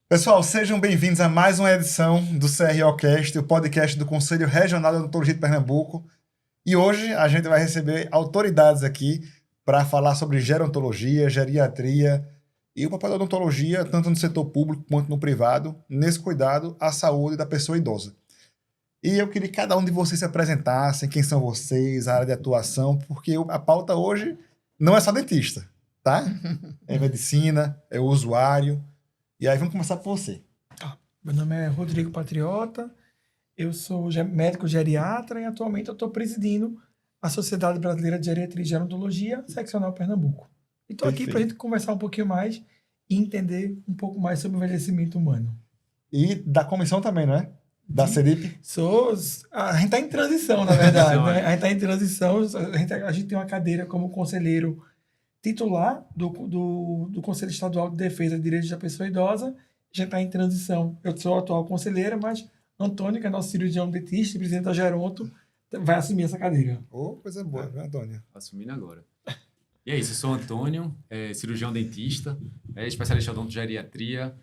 Pessoal, sejam bem-vindos a mais uma edição do CROcast, o podcast do Conselho Regional de Odontologia de Pernambuco. E hoje a gente vai receber autoridades aqui para falar sobre gerontologia, geriatria e o papel da odontologia, tanto no setor público quanto no privado, nesse cuidado à saúde da pessoa idosa. E eu queria que cada um de vocês se apresentassem, quem são vocês, a área de atuação, porque a pauta hoje não é só dentista, tá? É medicina, é o usuário. E aí vamos começar por você. Meu nome é Rodrigo Patriota, eu sou médico geriatra e atualmente eu estou presidindo a Sociedade Brasileira de Geriatria e Gerontologia, Seccional Pernambuco. E estou aqui para a gente conversar um pouquinho mais e entender um pouco mais sobre o envelhecimento humano. E da comissão também, não é? Da CERIP? A gente está em transição, na verdade. Né? A gente está em transição, a gente tem uma cadeira como conselheiro titular do Conselho Estadual de Defesa de Direitos da Pessoa Idosa. Já está em transição. Eu sou a atual conselheira, mas Antônio, que é nosso cirurgião dentista e presidente da Geronto, vai assumir essa cadeira. Coisa boa, viu, Antônio? Assumindo agora. E é isso, eu sou Antônio, cirurgião dentista, especialista em odontogeriatria,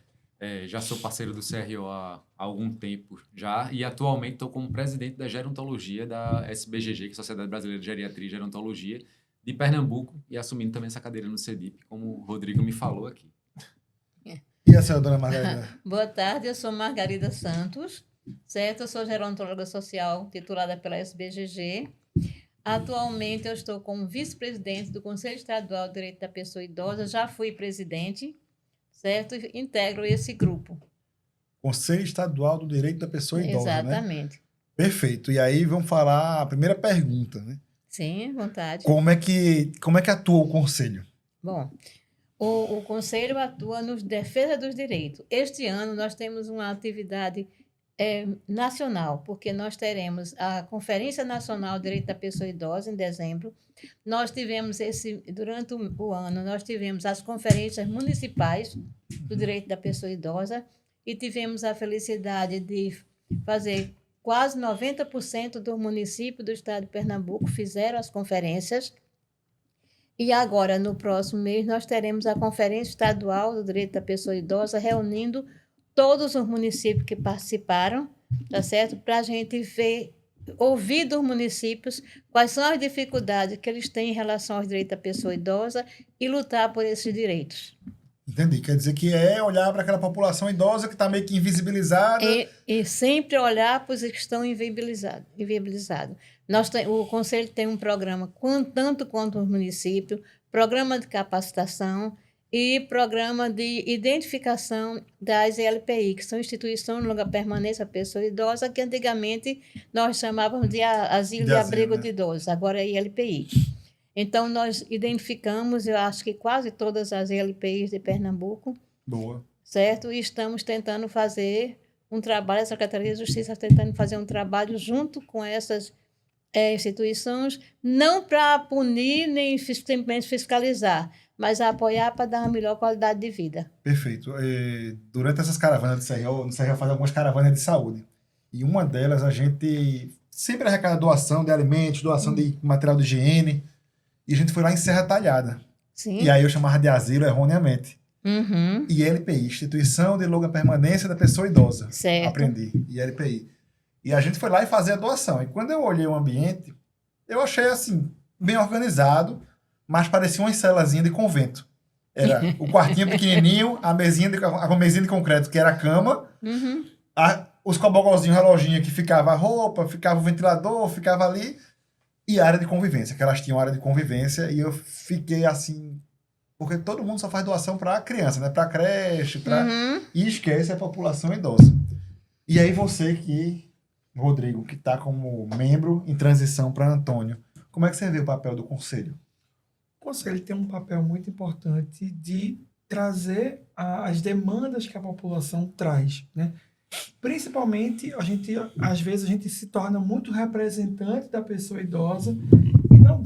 já sou parceiro do CRO há algum tempo já, e atualmente estou como presidente da gerontologia da SBGG, que é a Sociedade Brasileira de Geriatria e Gerontologia, de Pernambuco, e assumindo também essa cadeira no CEDIP, como o Rodrigo me falou aqui. E a senhora, dona Margarida? Boa tarde, eu sou Margarida Santos, certo? Eu sou gerontóloga social titulada pela SBGG. Atualmente eu estou como vice-presidente do Conselho Estadual de Direito da Pessoa Idosa, já fui presidente, certo? Integro esse grupo. Conselho Estadual do Direito da Pessoa Idosa, Exatamente. Né? Perfeito. E aí vamos falar a primeira pergunta, né? Sim, vontade. Como é que atua o Conselho? Bom, o Conselho atua na defesa dos direitos. Este ano nós temos uma atividade nacional, porque nós teremos a Conferência Nacional de Direito da Pessoa Idosa em dezembro. Nós tivemos durante o ano, nós tivemos as conferências municipais do direito da pessoa idosa e tivemos a felicidade de fazer quase 90% dos municípios do estado de Pernambuco fizeram as conferências. E agora, no próximo mês, nós teremos a Conferência Estadual do Direito da Pessoa Idosa, reunindo todos os municípios que participaram, tá certo? Para a gente ouvir dos municípios quais são as dificuldades que eles têm em relação aos direitos da pessoa idosa e lutar por esses direitos. Entendi. Quer dizer que é olhar para aquela população idosa que está meio que invisibilizada. E sempre olhar para os que estão inviabilizados. O Conselho tem um programa, tanto quanto os municípios, programa de capacitação e programa de identificação das ILPI, que são instituições de longa permanência da pessoa idosa, que antigamente nós chamávamos de asilo de abrigo, né? De idosos, agora é ILPI. Então, nós identificamos, eu acho que quase todas as ILPIs de Pernambuco. Boa. Certo? E estamos tentando fazer um trabalho, a Secretaria de Justiça está tentando fazer um trabalho junto com essas instituições, não para punir nem simplesmente fiscalizar, mas a apoiar para dar uma melhor qualidade de vida. Perfeito. Durante essas caravanas do CRO, no CRO faz algumas caravanas de saúde. E uma delas, a gente sempre arrecada doação de alimentos, doação de material de higiene. E a gente foi lá em Serra Talhada. Sim. E aí eu chamava de asilo erroneamente. Uhum. ILPI, Instituição de Longa Permanência da Pessoa Idosa. Certo. Aprendi. ILPI. E a gente foi lá e fazia a doação. E quando eu olhei o ambiente, eu achei assim, bem organizado, mas parecia uma celazinha de convento. Era o quartinho pequenininho, a mesinha de concreto, que era a cama, uhum. Os cobogózinhos, reloginho que ficava a roupa, ficava o ventilador, ficava ali, e a área de convivência, que elas tinham área de convivência, e eu fiquei assim, porque todo mundo só faz doação para criança, né? Para creche, Uhum. E esquece a população idosa. E aí você Rodrigo, que está como membro em transição para Antônio, como é que você vê o papel do Conselho? O Conselho tem um papel muito importante de trazer as demandas que a população traz, né? Principalmente, às vezes a gente se torna muito representante da pessoa idosa e não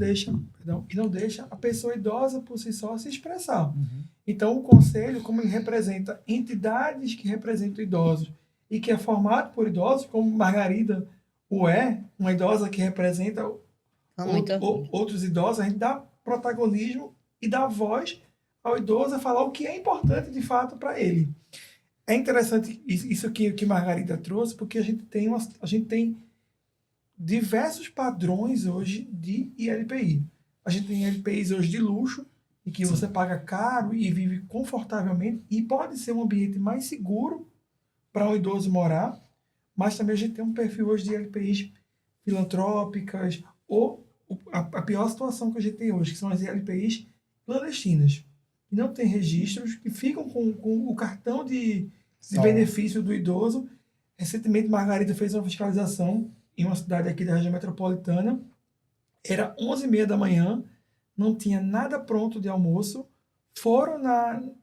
deixa a pessoa idosa por si só se expressar. Uhum. Então, o Conselho, como ele representa entidades que representam idosos e que é formado por idosos, como Margarida uma idosa que representa outros idosos, a gente dá protagonismo e dá voz ao idoso a falar o que é importante de fato para ele. É interessante isso aqui que Margarida trouxe, porque a gente tem diversos padrões hoje de ILPI. A gente tem ILPIs hoje de luxo, em que você paga caro e vive confortavelmente, e pode ser um ambiente mais seguro para um idoso morar, mas também a gente tem um perfil hoje de ILPIs filantrópicas, ou a pior situação que a gente tem hoje, que são as ILPIs clandestinas, que não têm registros, que ficam com o cartão de benefício do idoso. Recentemente, Margarida fez uma fiscalização em uma cidade aqui da região metropolitana. Era 11h30 da manhã, não tinha nada pronto de almoço. Foram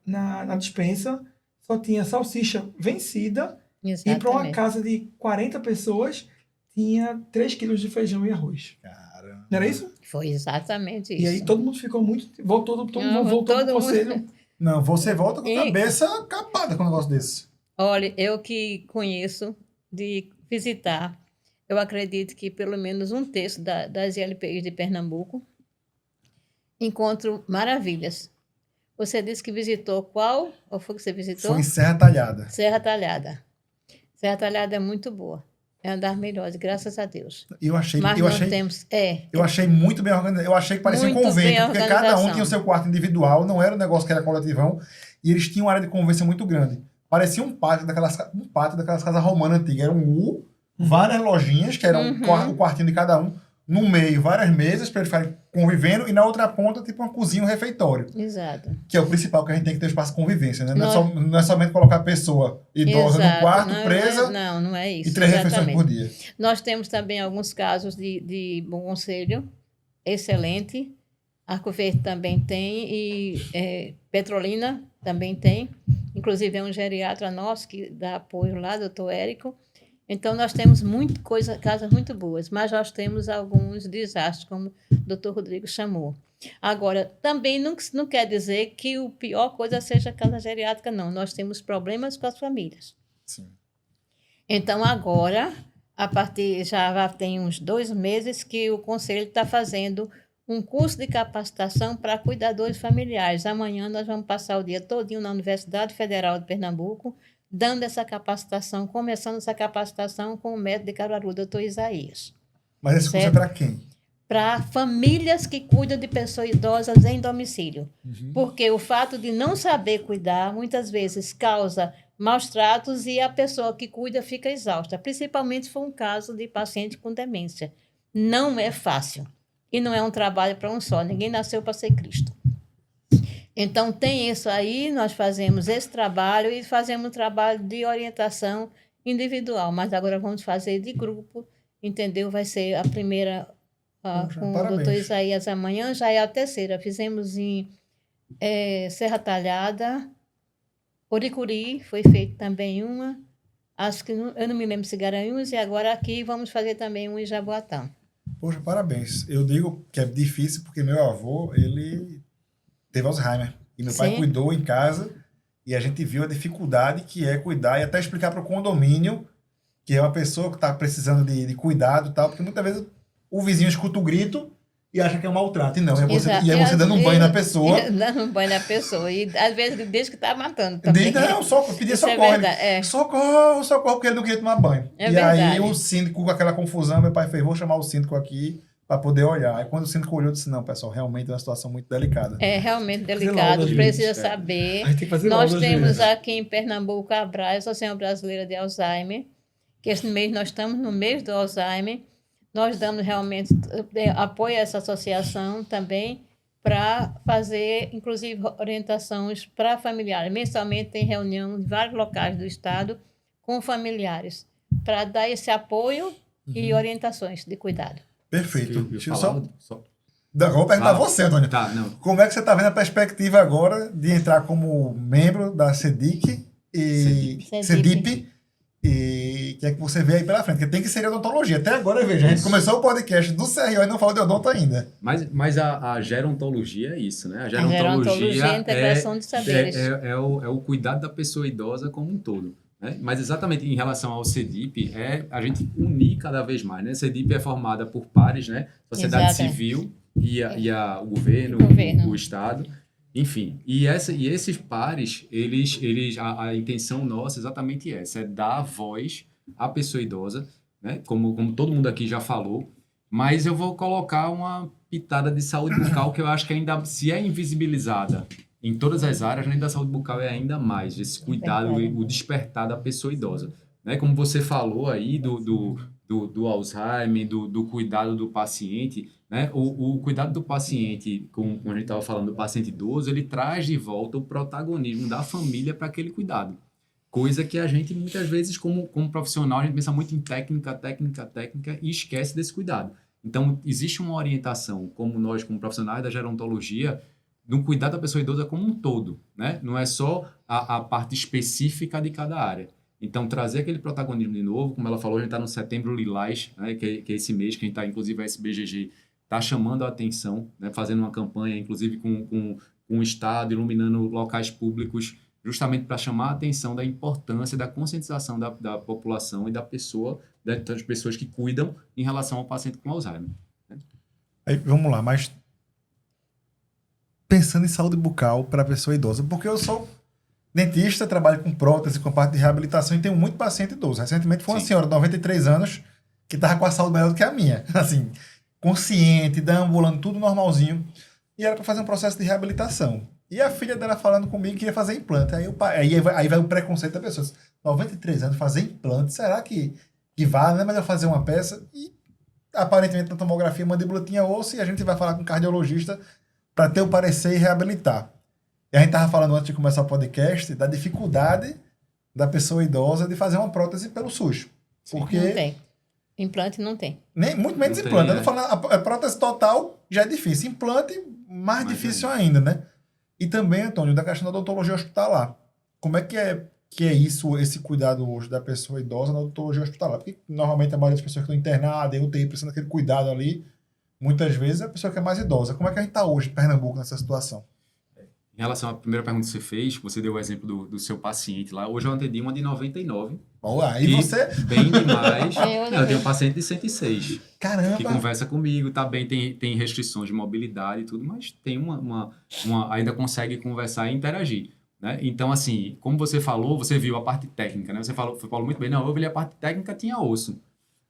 na despensa, só tinha salsicha vencida. Exatamente. E para uma casa de 40 pessoas, tinha 3 quilos de feijão e arroz. Caramba. Não era isso? Foi exatamente isso. E aí todo mundo ficou muito... Todo mundo Não, voltou todo pro mundo- conselho. Não, você volta com a E- cabeça capada com um negócio desse. Olha, eu que conheço de visitar, eu acredito que pelo menos um terço das ILPIs de Pernambuco encontro maravilhas. Você disse que visitou qual? Qual foi que você visitou? Foi em Serra Talhada. Serra Talhada. Serra Talhada é muito boa. É uma das melhores, graças a Deus. E eu achei, Mas eu nós achei, temos... eu achei muito bem organizado. Eu achei que parecia um Muito convento, bem porque cada um organização. tinha o seu quarto individual, não era um negócio que era coletivão, e eles tinham uma área de convivência muito grande. Parecia um pátio daquelas casas romanas antigas. Era um U, várias lojinhas, que eram o quartinho de cada um, no meio, várias mesas para eles ficarem convivendo, e na outra ponta, tipo uma cozinha, um refeitório. Exato. Que é o principal, que a gente tem que ter espaço de convivência, né? Não, Nós- não é somente colocar a pessoa idosa no Exato. quarto, Não, presa, não é isso. e 3 refeições Exatamente. por dia. Nós temos também alguns casos de bom conselho, excelente. Arco Verde também tem, e Petrolina também tem. Inclusive, é um geriatra nosso que dá apoio lá, doutor Érico. Então, nós temos casas muito boas, mas nós temos alguns desastres, como o doutor Rodrigo chamou. Agora, também não quer dizer que a pior coisa seja a casa geriátrica, não. Nós temos problemas com as famílias. Sim. Então, agora, já tem uns 2 meses que o Conselho está fazendo um curso de capacitação para cuidadores familiares. Amanhã nós vamos passar o dia todinho na Universidade Federal de Pernambuco, dando essa capacitação, começando essa capacitação com o médico de Caruaru, doutor Isaías. Mas esse curso é Certo. para quem? Para famílias que cuidam de pessoas idosas em domicílio. Porque o fato de não saber cuidar, muitas vezes, causa maus tratos e a pessoa que cuida fica exausta, principalmente se for um caso de paciente com demência. Não é fácil. E não é um trabalho para um só. Ninguém nasceu para ser Cristo. Então, tem isso aí, nós fazemos esse trabalho e fazemos um trabalho de orientação individual, mas agora vamos fazer de grupo, entendeu? Vai ser a primeira Poxa, com o parabéns. doutor Isaías amanhã, já é a terceira. Fizemos em Serra Talhada, Oricuri, foi feito também uma, acho que eu não me lembro se Garanhuns, e agora aqui vamos fazer também um em Jaboatão. Poxa, parabéns. Eu digo que é difícil porque meu avô, ele teve Alzheimer. E meu pai Sim. cuidou em casa e a gente viu a dificuldade que é cuidar e até explicar para o condomínio que é uma pessoa que está precisando de cuidado e tal, porque muitas vezes o vizinho escuta o grito e acha que é um maltrato. E não, Exato. e é você dando um banho na pessoa. Dando um banho na pessoa. E às vezes diz que está matando também. Não, pedir Isso é socorro. verdade, é. Socorro, porque ele não queria tomar banho. É e verdade. aí o síndico, com aquela confusão, meu pai fez, vou chamar o síndico aqui para poder olhar. Aí quando o síndico olhou, eu disse, não, pessoal, realmente é uma situação muito delicada. É realmente Fazer delicado, laudas, precisa gente. saber. A gente tem que fazer Nós laudas temos mesmo. aqui em Pernambuco a Abras, a Associação Brasileira de Alzheimer, que esse mês nós estamos no mês do Alzheimer. Nós damos realmente apoio a essa associação também para fazer, inclusive, orientações para familiares. Mensalmente tem reunião em vários locais do estado com familiares para dar esse apoio e orientações de cuidado. Perfeito. Eu Deixa eu falar só... Vou perguntar a Fala. você, Antônio. Tá, não. Como é que você está vendo a perspectiva agora de entrar como membro da CEDIC e CEDIP. CEDIP? E o que é que você vê aí pela frente? Porque tem que ser odontologia. Até agora, veja, a gente começou o podcast do CRO e não falou de odonto ainda. Mas a gerontologia é isso, né? A gerontologia é a integração de saberes. É o cuidado da pessoa idosa como um todo. Né? Mas exatamente em relação ao CEDIP, a gente unir cada vez mais. Né? A CEDIP é formada por pares, né? Sociedade Exato. civil e o governo, O governo. o Estado. Enfim, e esses pares, a intenção nossa é exatamente essa, é dar voz à pessoa idosa, né? Como todo mundo aqui já falou, mas eu vou colocar uma pitada de saúde bucal que eu acho que ainda, se é invisibilizada em todas as áreas, além da saúde bucal é ainda mais, esse cuidado, o despertar da pessoa idosa. Né? Como você falou aí do Alzheimer, do cuidado do paciente, né? O cuidado do paciente, como a gente estava falando do paciente idoso, ele traz de volta o protagonismo da família para aquele cuidado. Coisa que a gente, muitas vezes, como profissional, a gente pensa muito em técnica e esquece desse cuidado. Então, existe uma orientação, como nós, como profissionais da gerontologia, no cuidado da pessoa idosa como um todo, né? Não é só a parte específica de cada área. Então, trazer aquele protagonismo de novo, como ela falou, a gente está no Setembro Lilás, né? que é esse mês que a gente está, inclusive a SBGG, está chamando a atenção, né? Fazendo uma campanha, inclusive com o Estado, iluminando locais públicos, justamente para chamar a atenção da importância da conscientização da população e das pessoas que cuidam em relação ao paciente com Alzheimer. Né? Aí, vamos lá, mas pensando em saúde bucal para a pessoa idosa, porque eu sou dentista, trabalho com prótese, com a parte de reabilitação e tenho muito paciente idoso. Recentemente foi uma senhora de 93 anos que estava com a saúde melhor do que a minha. Assim, consciente, deambulando, tudo normalzinho. E era para fazer um processo de reabilitação. E a filha dela falando comigo que queria fazer implante. Aí vai o preconceito da pessoa. 93 anos, fazer implante, será que vale? Não é melhor fazer uma peça? E aparentemente na tomografia a mandíbula tinha osso e a gente vai falar com o cardiologista para ter o parecer e reabilitar. E a gente estava falando antes de começar o podcast da dificuldade da pessoa idosa de fazer uma prótese pelo SUS. Porque Não tem. Implante não tem. muito menos Não implante. tem, Eu não falando, a prótese total já é difícil. Implante, mais difícil ainda, né? E também, Antônio, da questão da odontologia hospitalar. Como é que é isso, esse cuidado hoje da pessoa idosa na odontologia hospitalar? Porque normalmente a maioria das pessoas que estão internadas, em UTI, precisando daquele cuidado ali, muitas vezes é a pessoa que é mais idosa. Como é que a gente está hoje em Pernambuco nessa situação? Em relação à primeira pergunta que você fez, você deu o exemplo do seu paciente lá. Hoje eu atendi uma de 99. Olá, e você? Bem demais. Eu Eu tenho um paciente de 106. Caramba! Que conversa comigo, tá bem, tem restrições de mobilidade e tudo, mas tem ainda consegue conversar e interagir. Né? Então, assim, como você falou, você viu a parte técnica, né? Você falou muito bem, não, eu vi a parte técnica, tinha osso.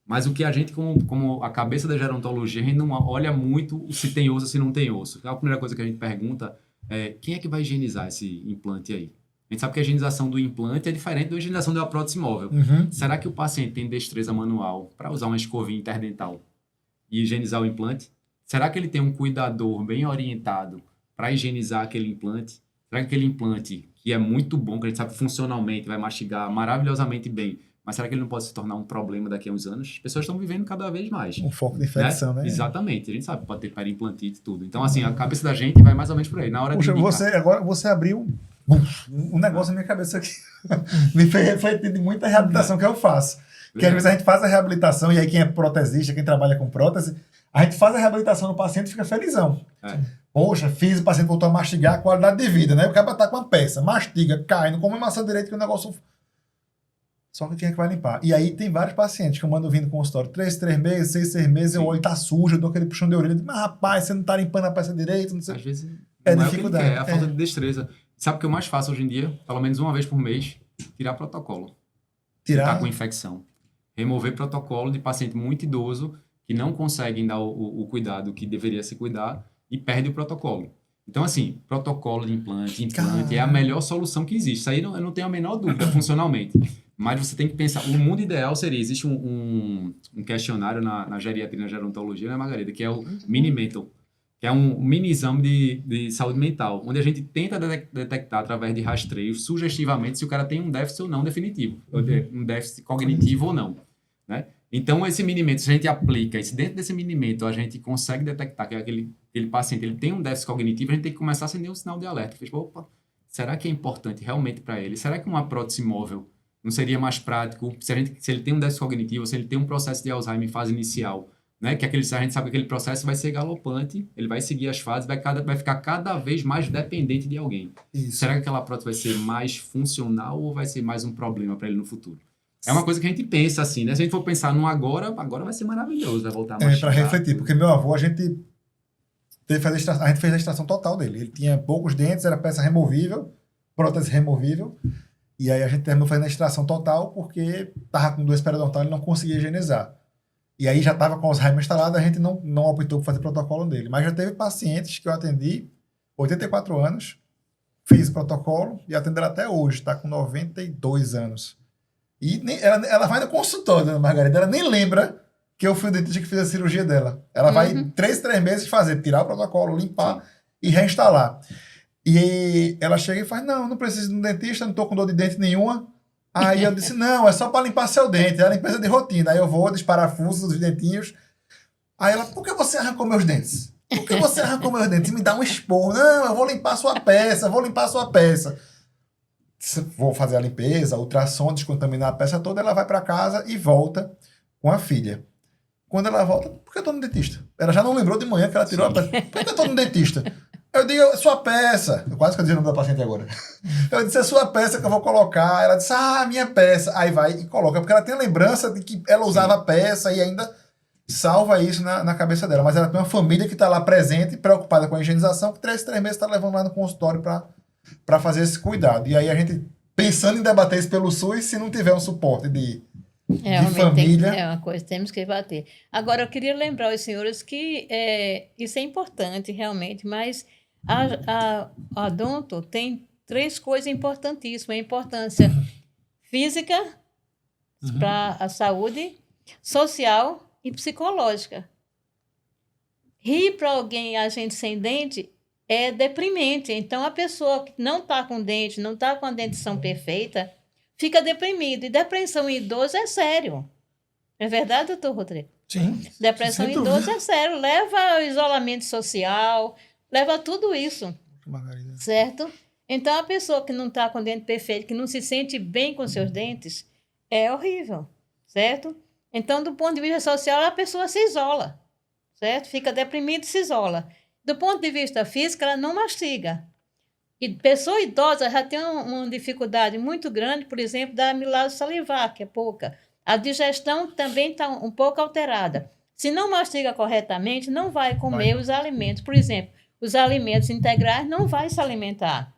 Mas o que a gente, como a cabeça da gerontologia, a gente não olha muito se tem osso ou se não tem osso. A primeira coisa que a gente pergunta é quem é que vai higienizar esse implante aí? A gente sabe que a higienização do implante é diferente da higienização da prótese móvel. Uhum. Será que o paciente tem destreza manual para usar uma escovinha interdental e higienizar o implante? Será que ele tem um cuidador bem orientado para higienizar aquele implante? Será que aquele implante, que é muito bom, que a gente sabe funcionalmente, vai mastigar maravilhosamente bem, mas será que ele não pode se tornar um problema daqui a uns anos? As pessoas estão vivendo cada vez mais. Um foco de infecção, né? Exatamente. A gente sabe que pode ter periimplantite e tudo. Então, assim, a cabeça da gente vai mais ou menos por aí. Na hora Puxa, de indicar. agora você abriu um negócio na minha cabeça aqui. Me fez refletir de muita reabilitação que eu faço. Porque às vezes a gente faz a reabilitação, e aí quem é protesista, quem trabalha com prótese, a gente faz a reabilitação no paciente e fica felizão. É. Poxa, fiz, o paciente voltou a mastigar, a qualidade de vida, né? O cara tá com uma peça, mastiga, cai, não come maçã direito, que o negócio... Só que quem é que vai limpar? E aí tem vários pacientes que eu mando vindo no consultório 3 meses, 6 meses, Sim. o olho tá sujo, eu dou aquele puxão de orelha, mas rapaz, você não tá limpando a peça direito, não sei. Às vezes É não dificuldade, é o que ele quer, é a falta é. de destreza. Sabe o que eu mais faço hoje em dia? Pelo menos uma vez por mês, tirar protocolo. Tirar... Tá com infecção. Remover protocolo de paciente muito idoso que não conseguem dar o cuidado que deveria se cuidar e perde o protocolo. Então, assim, protocolo de implante é a melhor solução que existe. Isso aí eu não tenho a menor dúvida, funcionalmente. Mas você tem que pensar, o mundo ideal seria, existe um questionário na geriatria, na gerontologia, né, Margarida, que é o Mini-Mental, que é um mini exame de saúde mental, onde a gente tenta detectar, através de rastreios, sugestivamente, se o cara tem um déficit ou não definitivo, um déficit cognitivo ou não. Né? Então, esse Mini-Mental, se a gente aplica, se dentro desse Mini-Mental a gente consegue detectar que aquele paciente ele tem um déficit cognitivo, a gente tem que começar a acender um sinal de alerta. Opa, será que é importante realmente para ele? Será que uma prótese móvel não seria mais prático se ele tem um déficit cognitivo, se ele tem um processo de Alzheimer em fase inicial, né? Que a gente sabe que aquele processo vai ser galopante, ele vai seguir as fases, vai ficar cada vez mais dependente de alguém. Isso. Será que aquela prótese vai ser mais funcional ou vai ser mais um problema para ele no futuro? É uma coisa que a gente pensa assim, né? Se a gente for pensar no agora vai ser maravilhoso, vai voltar a mastigar. Para refletir, porque meu avô, a gente a gente fez a extração total dele. Ele tinha poucos dentes, era peça removível, prótese removível. E aí a gente terminou fazendo a extração total porque tava com doença periodontal e não conseguia higienizar. E aí já estava com o Alzheimer instalado, a gente não optou por fazer protocolo dele. Mas já teve pacientes que eu atendi, 84 anos, fiz o protocolo e atendo ela até hoje, está com 92 anos. E ela vai no consultório, dona Margarida, ela nem lembra que eu fui o dentista que fez a cirurgia dela. Ela vai 3 meses fazer, tirar o protocolo, limpar e reinstalar. E ela chega e faz, não preciso de um dentista, não estou com dor de dente nenhuma. Aí eu disse, não, é só para limpar seu dente, é a limpeza de rotina. Aí eu vou, desparafuso os dentinhos. Aí ela, por que você arrancou meus dentes? Por que você arrancou meus dentes? E me dá um esporro. Não, eu vou limpar sua peça, Vou fazer a limpeza, ultrassom, descontaminar a peça toda, ela vai para casa e volta com a filha. Quando ela volta, por que eu tô no dentista? Ela já não lembrou de manhã que ela tirou a peça. Por que eu tô no dentista? Eu digo, sua peça. Eu quase que eu disse o nome da paciente agora. Eu disse, é sua peça que eu vou colocar. Ela disse, minha peça. Aí vai e coloca, porque ela tem a lembrança de que ela usava a peça e ainda salva isso na cabeça dela. Mas ela tem uma família que está lá presente, preocupada com a higienização, que 3 meses está levando lá no consultório para fazer esse cuidado. E aí a gente, pensando em debater isso pelo SUS, se não tiver um suporte de família... É uma coisa que temos que bater. Agora, eu queria lembrar os senhores que isso é importante, realmente, mas a odonto tem 3 coisas importantíssimas. A importância física para a saúde, social e psicológica. Rir para alguém, a gente sem dente, é deprimente. Então, a pessoa que não está com dente, não está com a dentição perfeita, fica deprimido. E depressão em idoso é sério. É verdade, doutor Rodrigo? Sim. Depressão em idoso é sério. Leva ao isolamento social, leva a tudo isso. Margarida. Certo? Então, a pessoa que não está com o dente perfeito, que não se sente bem com seus dentes, é horrível. Certo? Então, do ponto de vista social, a pessoa se isola. Certo? Fica deprimida e se isola. Do ponto de vista físico, ela não mastiga. E pessoa idosa já tem uma dificuldade muito grande, por exemplo, da amilase salivar, que é pouca. A digestão também está um pouco alterada. Se não mastiga corretamente, não vai comer os alimentos. Por exemplo, os alimentos integrais não vai se alimentar.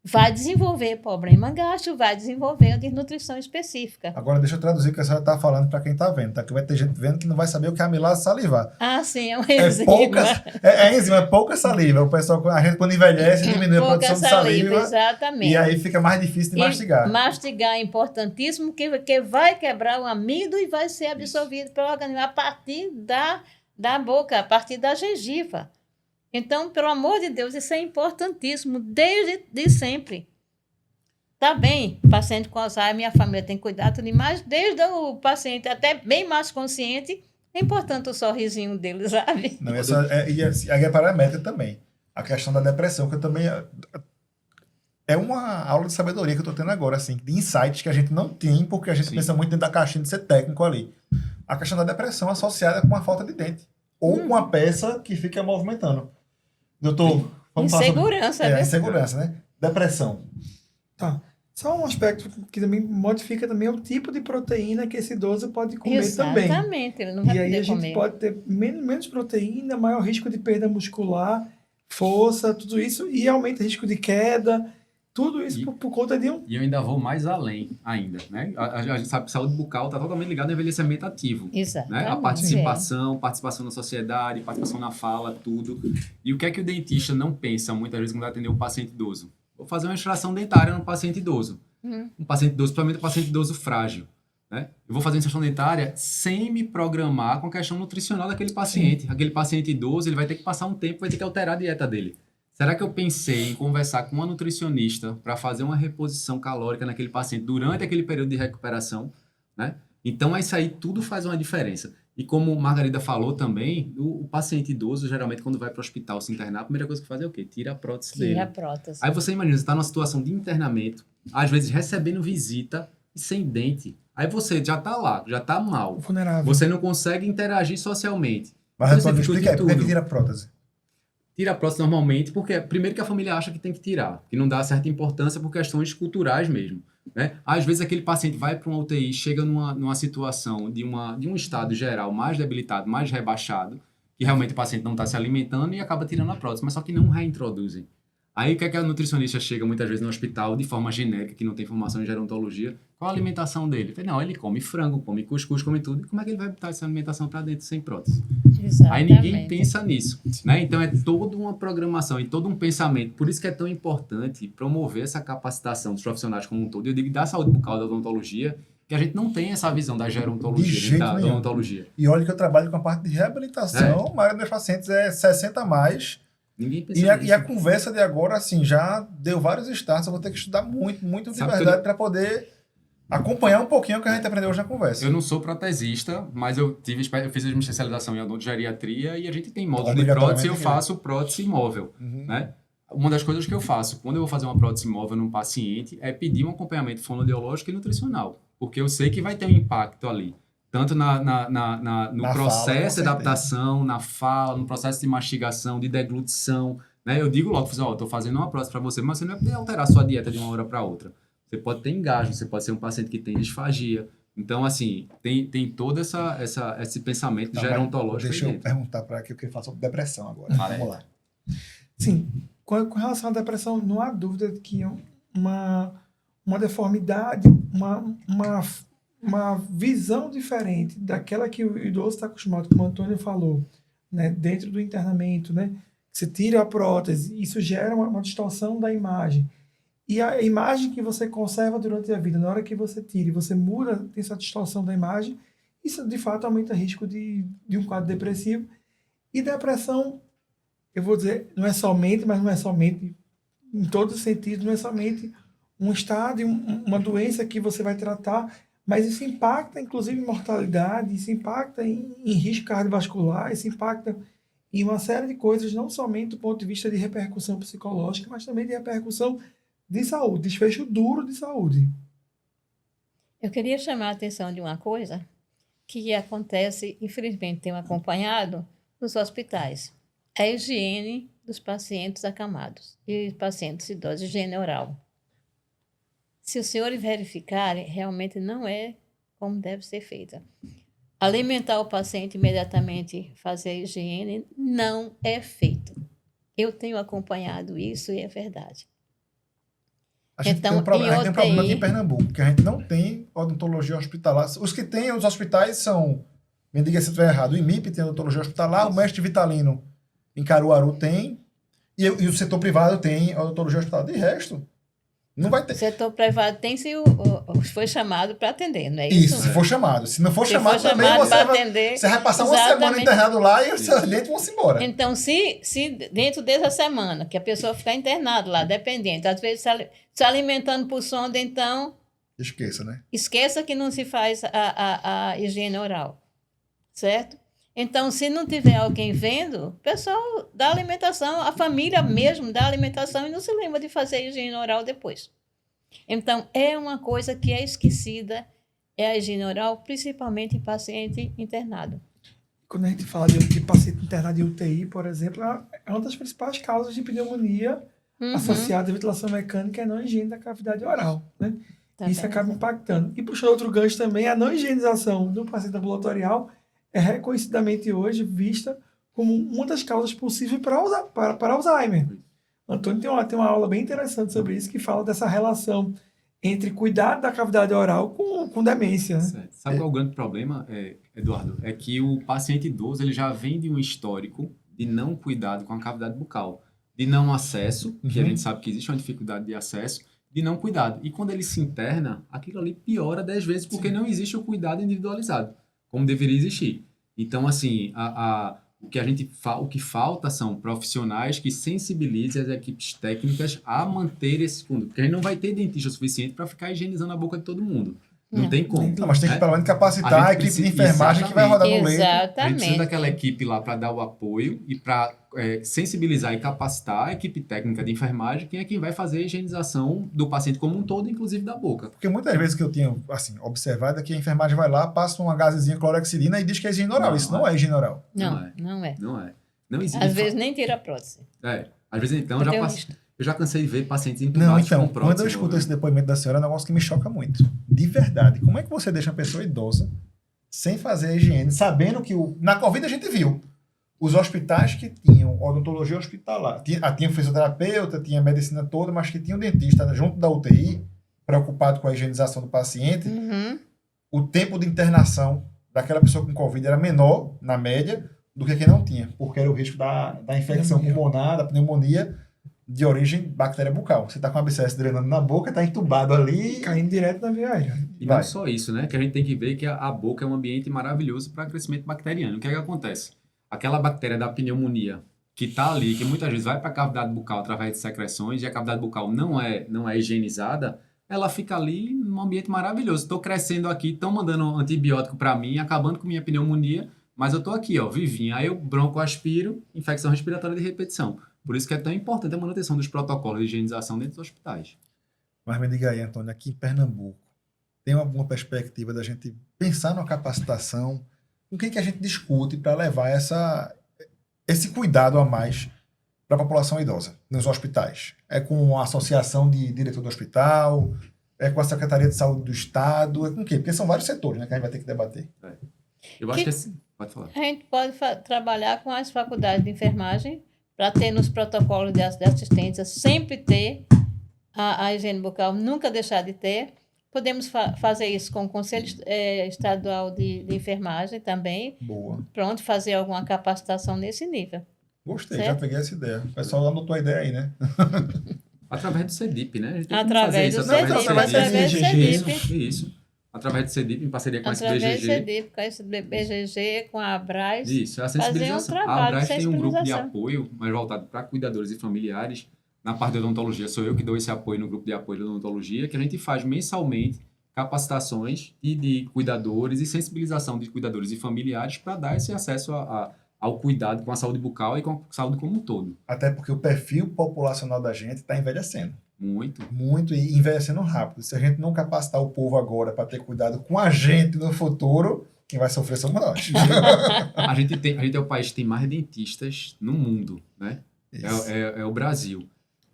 Vai desenvolver problema gástrico, vai desenvolver a desnutrição específica. Agora deixa eu traduzir o que a senhora está falando para quem está vendo, tá? Que vai ter gente vendo que não vai saber o que é amilase salivar. Sim, é uma enzima. Enzima, é pouca saliva. O pessoal, a gente quando envelhece, diminui a produção de saliva. Exatamente. E aí fica mais difícil de mastigar. Mastigar é importantíssimo, que vai quebrar o amido e vai ser absorvido pelo organismo a partir da boca, a partir da gengiva. Então, pelo amor de Deus, isso é importantíssimo desde sempre. Tá bem, paciente com Alzheimer, minha família tem cuidado, mas desde o paciente até bem mais consciente, é importante o sorrisinho dele, sabe? Não, e a paramétrica também. A questão da depressão, que eu também... É uma aula de sabedoria que eu estou tendo agora, assim, de insights que a gente não tem, porque a gente pensa muito dentro da caixinha de ser técnico ali. A questão da depressão associada com a falta de dente. Ou com a peça que fica movimentando. Doutor, vamos falar sobre... Insegurança, né? Insegurança, né? Depressão. Tá. Só um aspecto que também modifica também o tipo de proteína que esse idoso pode comer também. Exatamente, ele não vai E aí poder a gente comer. pode ter menos proteína, maior risco de perda muscular, força, tudo isso, e aumenta o risco de queda, tudo isso por conta de um... E eu ainda vou mais além ainda, né? A gente sabe que saúde bucal está totalmente ligada ao envelhecimento ativo. Exatamente. Né? A participação na sociedade, participação na fala, tudo. E o que é que o dentista não pensa muitas vezes quando vai atender um paciente idoso? Vou fazer uma extração dentária no paciente idoso. Um paciente idoso, principalmente um paciente idoso frágil. Né? Eu vou fazer uma extração dentária sem me programar com a questão nutricional daquele paciente. Sim. Aquele paciente idoso, ele vai ter que passar um tempo, vai ter que alterar a dieta dele. Será que eu pensei em conversar com uma nutricionista para fazer uma reposição calórica naquele paciente durante aquele período de recuperação? Né? Então, isso aí tudo faz uma diferença. E como Margarida falou também, o paciente idoso, geralmente, quando vai para o hospital se internar, a primeira coisa que faz é o quê? Tira a prótese dele. Tira a prótese. Aí você imagina, você está numa situação de internamento, às vezes recebendo visita e sem dente. Aí você já está lá, já está mal. Vulnerável. Você não consegue interagir socialmente. Mas então, me explica aí, por que tira a prótese? Tira a prótese normalmente, porque primeiro que a família acha que tem que tirar, que não dá certa importância por questões culturais mesmo. Né? Às vezes aquele paciente vai para uma UTI, chega numa situação de um estado geral mais debilitado, mais rebaixado, que realmente o paciente não está se alimentando e acaba tirando a prótese, mas só que não reintroduzem. Aí o que é que a nutricionista chega muitas vezes no hospital de forma genérica, que não tem formação em gerontologia, qual a alimentação dele? Fala, não, ele come frango, come cuscuz, come tudo, e como é que ele vai botar essa alimentação para dentro sem prótese? Aí ninguém pensa nisso, né? Então é toda uma programação e todo um pensamento, por isso que é tão importante promover essa capacitação dos profissionais como um todo, eu digo da saúde bucal, da odontologia, que a gente não tem essa visão da gerontologia, da odontologia. E olha que eu trabalho com a parte de reabilitação, a maioria dos pacientes é 60 a mais. Ninguém pensa E a conversa de agora, assim, já deu vários starts. Eu vou ter que estudar muito de verdade para poder acompanhar um pouquinho o que a gente aprendeu hoje na conversa. Eu não sou protesista, mas eu fiz uma especialização em odontogeriatria e a gente tem módulo de prótese e eu faço prótese móvel, né? Uma das coisas que eu faço quando eu vou fazer uma prótese móvel num paciente é pedir um acompanhamento fonoaudiológico e nutricional, porque eu sei que vai ter um impacto ali. Tanto no processo de adaptação, na fala, no processo de mastigação, de deglutição, né? Eu digo logo, estou fazendo uma prótese para você, mas você não vai poder alterar a sua dieta de uma hora para outra. Você pode ter engasgo, você pode ser um paciente que tem disfagia. Então, assim, tem todo esse pensamento gerontológico. Deixa eu perguntar para aqui o que ele fala sobre depressão agora. Vamos lá. Sim, com relação à depressão, não há dúvida de que uma deformidade, uma visão diferente daquela que o idoso está acostumado, como o Antônio falou, né, dentro do internamento, né, você tira a prótese, isso gera uma distorção da imagem. E a imagem que você conserva durante a vida, na hora que você tira e você muda, tem essa distorção da imagem, isso de fato aumenta o risco de um quadro depressivo. E depressão, eu vou dizer, não é somente em todos os sentidos, não é somente um estado, uma doença que você vai tratar, mas isso impacta, inclusive, em mortalidade, isso impacta em risco cardiovascular, isso impacta em uma série de coisas, não somente do ponto de vista de repercussão psicológica, mas também de repercussão de saúde, desfecho duro de saúde. Eu queria chamar a atenção de uma coisa que acontece, infelizmente, tenho acompanhado nos hospitais. A higiene dos pacientes acamados e pacientes idosos, higiene oral. Se os senhores verificarem, realmente não é como deve ser feita. Alimentar o paciente imediatamente, fazer a higiene, não é feito. Eu tenho acompanhado isso e é verdade. A gente tem um problema aqui em Pernambuco, porque a gente não tem odontologia hospitalar. Os que tem, os hospitais são, me diga se eu estiver errado, o IMIP tem odontologia hospitalar, o Mestre Vitalino em Caruaru tem, e o setor privado tem odontologia hospitalar. De resto, não vai ter. O setor privado tem se foi chamado para atender, não é isso? Isso, se for chamado. Se não for chamado também, você vai passar uma semana internado lá e os seus dentes vão se embora. Então, se dentro dessa semana que a pessoa ficar internada lá, dependente, às vezes se alimentando por sonda, então... Esqueça, né? Esqueça que não se faz a higiene oral, certo? Então, se não tiver alguém vendo, o pessoal dá alimentação, a família mesmo dá alimentação e não se lembra de fazer a higiene oral depois. Então, é uma coisa que é esquecida, é a higiene oral, principalmente em paciente internado. Quando a gente fala de paciente internado em UTI, por exemplo, é uma das principais causas de pneumonia associada à ventilação mecânica e a não higiene da cavidade oral, né? Isso acaba impactando. E puxando outro gancho também, a não higienização do paciente ambulatorial é reconhecidamente hoje vista como uma das causas possíveis para Alzheimer. Antônio tem uma aula bem interessante sobre isso, que fala dessa relação entre cuidar da cavidade oral com demência. Né? Sabe qual é o grande problema, Eduardo? É que o paciente idoso ele já vem de um histórico de não cuidado com a cavidade bucal, de não acesso, que a gente sabe que existe uma dificuldade de acesso, de não cuidado. E quando ele se interna, aquilo ali piora 10 vezes, porque não existe o cuidado individualizado, como deveria existir. Então, assim, o que falta são profissionais que sensibilizem as equipes técnicas a manter esse fundo. Porque a gente não vai ter dentista suficiente para ficar higienizando a boca de todo mundo. Não tem como. Não, mas tem que, pelo menos, capacitar a equipe de enfermagem que vai rodar no leito. A gente precisa daquela equipe lá para dar o apoio e para sensibilizar e capacitar a equipe técnica de enfermagem, que é quem vai fazer a higienização do paciente como um todo, inclusive da boca. Porque muitas vezes que eu tinha assim, observado é que a enfermagem vai lá, passa uma gazezinha clorexidina e diz que é higiene oral. Isso não é higiene oral. Não é. Não existe. Às vezes nem tira a prótese. Às vezes então eu já cansei de ver pacientes entubados com prótese. Quando eu escuto esse depoimento da senhora, é um negócio que me choca muito. De verdade. Como é que você deixa uma pessoa idosa sem fazer a higiene, sabendo que na Covid a gente viu. os hospitais que tinham odontologia hospitalar, tinha fisioterapeuta, tinha a medicina toda, mas que tinha um dentista junto da UTI, preocupado com a higienização do paciente, o tempo de internação daquela pessoa com Covid era menor, na média, do que quem não tinha, porque era o risco da infecção pulmonar, da pneumonia, de origem bactéria bucal. Você está com um abscesso drenando na boca, está entubado ali... Caindo direto na via aérea. E não só isso, né? Que a gente tem que ver que a boca é um ambiente maravilhoso para crescimento bacteriano. O que é que acontece? Aquela bactéria da pneumonia que está ali, que muitas vezes vai para a cavidade bucal através de secreções, e a cavidade bucal não é higienizada, ela fica ali num ambiente maravilhoso. Estou crescendo aqui, estão mandando antibiótico para mim, acabando com minha pneumonia, mas eu estou aqui, ó, vivinho. Aí eu broncoaspiro, infecção respiratória de repetição. Por isso que é tão importante a manutenção dos protocolos de higienização dentro dos hospitais. Mas me diga aí, Antônio, aqui em Pernambuco, tem alguma perspectiva da gente pensar numa capacitação? Com quem que a gente discute para levar esse cuidado a mais para a população idosa nos hospitais? É com a associação de diretor do hospital? É com a Secretaria de Saúde do Estado? É com quem? Porque são vários setores, né, que a gente vai ter que debater. Eu acho que assim, pode falar. A gente pode trabalhar com as faculdades de enfermagem para ter nos protocolos de assistência, sempre ter a higiene bucal, nunca deixar de ter. Podemos fazer isso com o Conselho Estadual de Enfermagem também. Boa. Pronto, fazer alguma capacitação nesse nível. Gostei, certo? já peguei essa ideia. O pessoal anotou a ideia aí, né? Através do CEDIP, né? A gente tem Através como do fazer isso, CEDIP, através do CEDIP. Isso. Através do CEDIP, em parceria com a Através do SBGG. CEDIP, com a SBGG, com a Abras. Isso, é a Fazer um sensibilização. A trabalho Abras de tem um grupo de sensibilização. apoio, mais voltado para cuidadores e familiares. Na parte de odontologia, sou eu que dou esse apoio no grupo de apoio de odontologia, que a gente faz mensalmente capacitações de cuidadores e sensibilização de cuidadores e familiares para dar esse acesso ao cuidado com a saúde bucal e com a saúde como um todo. Até porque o perfil populacional da gente está envelhecendo. Muito. Muito e envelhecendo rápido. Se a gente não capacitar o povo agora para ter cuidado com a gente no futuro, quem vai sofrer somos nós. A gente é o país que tem mais dentistas no mundo, né? Isso. É o Brasil.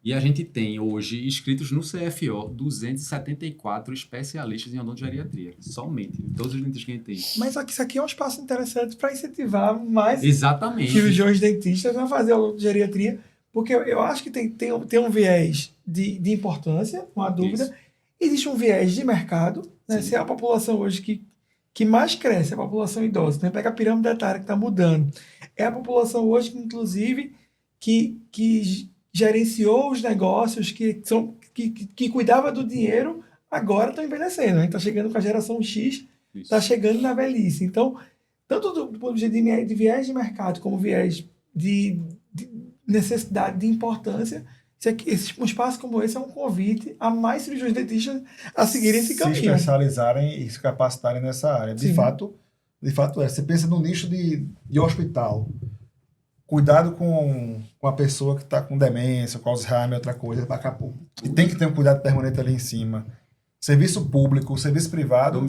E a gente tem hoje inscritos no CFO 274 especialistas em odontogeriatria. Somente. Todos os dentistas que a gente tem. Mas aqui, isso aqui é um espaço interessante para incentivar mais Exatamente. cirurgiões dentistas a fazer odontogeriatria, porque eu acho que tem um viés de importância, não há dúvida. Isso. Existe um viés de mercado, né? Sim. Se é a população hoje que mais cresce, é a população idosa. Né? Pega a pirâmide etária que está mudando. É a população hoje, que, inclusive, que gerenciou os negócios, que cuidava do dinheiro, agora estão envelhecendo. A gente está chegando com a geração X, está chegando na velhice. Então, tanto do ponto de vista de viés de mercado, como viés de necessidade de importância, um espaço como esse é um convite a mais cirurgiões dentistas a seguirem esse caminho. Se especializarem e se capacitarem nessa área. De fato é. Você pensa no nicho de hospital. Cuidado com a pessoa que está com demência, com Alzheimer, outra coisa, acabou. E tem que ter um cuidado permanente ali em cima. Serviço público, serviço privado.